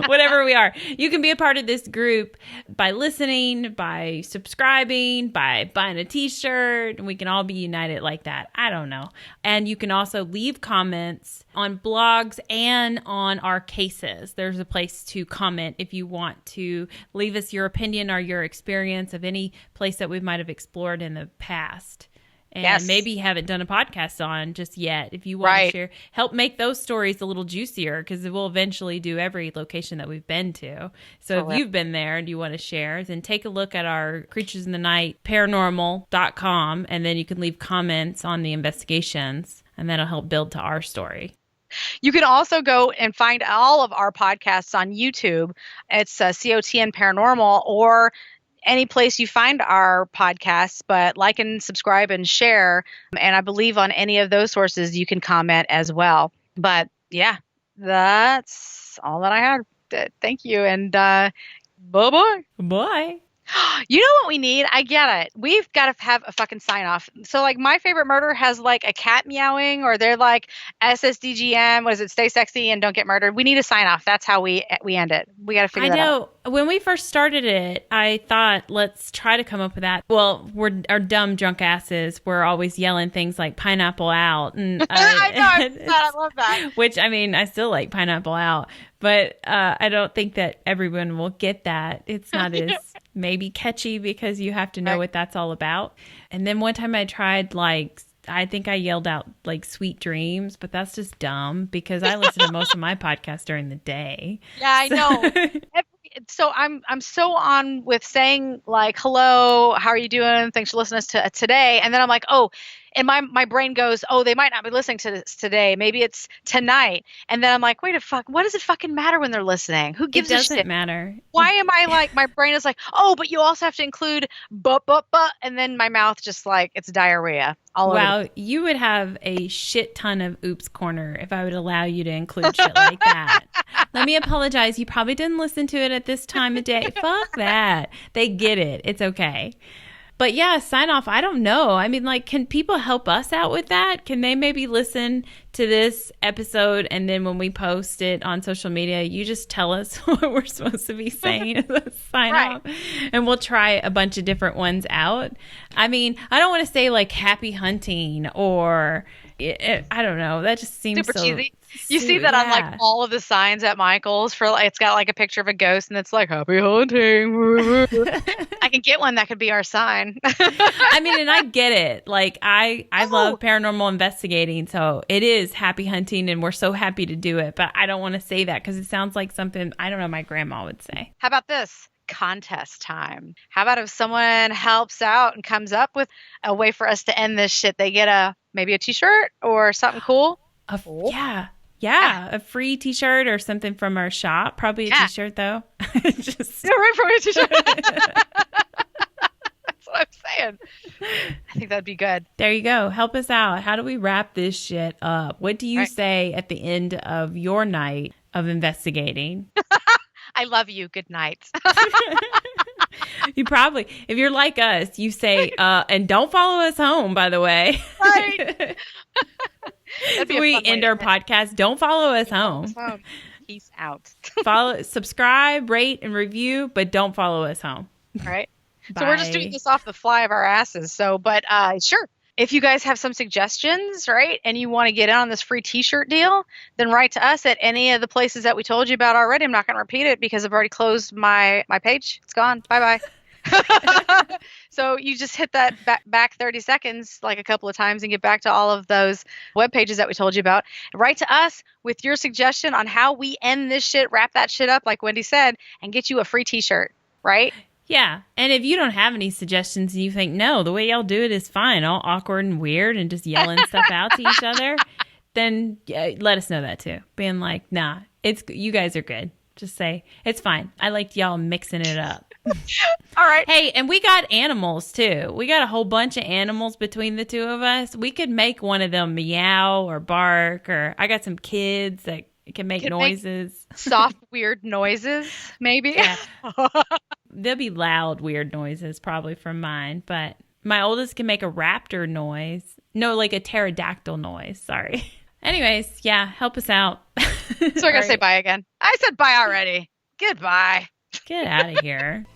whatever we are. You can be a part of this group by listening, by subscribing, by buying a t-shirt, and we can all be united like that. I don't know. And you can also leave comments on blogs and on our cases. There's a place to comment if you want to leave us your opinion or your experience of any place that we might have explored in the past. And maybe haven't done a podcast on just yet. If you want to share, help make those stories a little juicier because we'll eventually do every location that we've been to. So if you've been there and you want to share, then take a look at our Creatures in the Night Paranormal.com and then you can leave comments on the investigations and that'll help build to our story. You can also go and find all of our podcasts on YouTube. It's COTN Paranormal or any place you find our podcasts, but like and subscribe and share. And I believe on any of those sources, you can comment as well. But yeah, that's all that I had. Thank you. And bye-bye. Bye. You know what we need? I get it. We've got to have a fucking sign off. So like my favorite murder has like a cat meowing, or they're like SSDGM. What is it? Stay sexy and don't get murdered. We need a sign off. That's how we end it. We got to figure that out. I know. When we first started it, I thought, let's try to come up with that. Well, our dumb drunk asses were always yelling things like pineapple out. And I know. I love that. Which, I mean, I still like pineapple out. But I don't think that everyone will get that. It's not as maybe catchy because you have to know what that's all about. And then one time I tried I think I yelled out like sweet dreams, but that's just dumb because I listen to most of my podcasts during the day. Yeah, I know. So I'm so on with saying like, hello, how are you doing? Thanks for listening to today. And then I'm like, oh, and my brain goes, oh, they might not be listening to this today. Maybe it's tonight. And then I'm like, wait a fuck, what does it fucking matter when they're listening? Who gives a shit? It doesn't matter. Why am I like, my brain is like, oh, but you also have to include but, and then my mouth just like, it's diarrhea all over. Wow, you would have a shit ton of oops corner if I would allow you to include shit like that. Let me apologize. You probably didn't listen to it at this time of day. Fuck that. They get it. It's okay. But yeah, sign off. I don't know. I mean, like, can people help us out with that? Can they maybe listen to this episode and then when we post it on social media, you just tell us what we're supposed to be saying as a sign off, and we'll try a bunch of different ones out. I mean, I don't want to say like happy hunting or I don't know. That just seems super so cheesy. You see that on like all of the signs at Michael's for like, it's got like a picture of a ghost and it's like happy hunting. I can get one that could be our sign. I mean, and I get it. Like I love paranormal investigating, so it is happy hunting and we're so happy to do it. But I don't want to say that because it sounds like something, I don't know, my grandma would say. How about this? Contest time. How about if someone helps out and comes up with a way for us to end this shit, they get maybe a t-shirt or something cool? Yeah, a free t-shirt or something from our shop. Probably a t-shirt though. Just right, from a t-shirt. That's what I'm saying. I think that'd be good. There you go. Help us out. How do we wrap this shit up? What do you say at the end of your night of investigating? I love you. Good night. You probably, if you're like us, you say, and don't follow us home, by the way. Right. We end our podcast. Don't follow us home. Peace out. Subscribe, rate, and review, but don't follow us home. All right. So we're just doing this off the fly of our asses. So, but sure. If you guys have some suggestions, right, and you want to get in on this free t-shirt deal, then write to us at any of the places that we told you about already. I'm not going to repeat it because I've already closed my page. It's gone. Bye-bye. So you just hit that back 30 seconds like a couple of times and get back to all of those web pages that we told you about. Write to us with your suggestion on how we end this shit, wrap that shit up like Wendy said, and get you a free t-shirt, right? Yeah. And if you don't have any suggestions and you think, no, the way y'all do it is fine, all awkward and weird and just yelling stuff out to each other, then let us know that too. Being like, nah, you guys are good. Just say, it's fine. I liked y'all mixing it up. All right. Hey, and we got animals too. We got a whole bunch of animals between the two of us. We could make one of them meow or bark, or I got some kids that can make noises. Soft, weird noises, maybe. Yeah. They'll be loud, weird noises probably from mine, but my oldest can make a raptor noise. No, like a pterodactyl noise. Sorry. Anyways, yeah, help us out. So I gotta say bye again. I said bye already. Goodbye. Get out of here.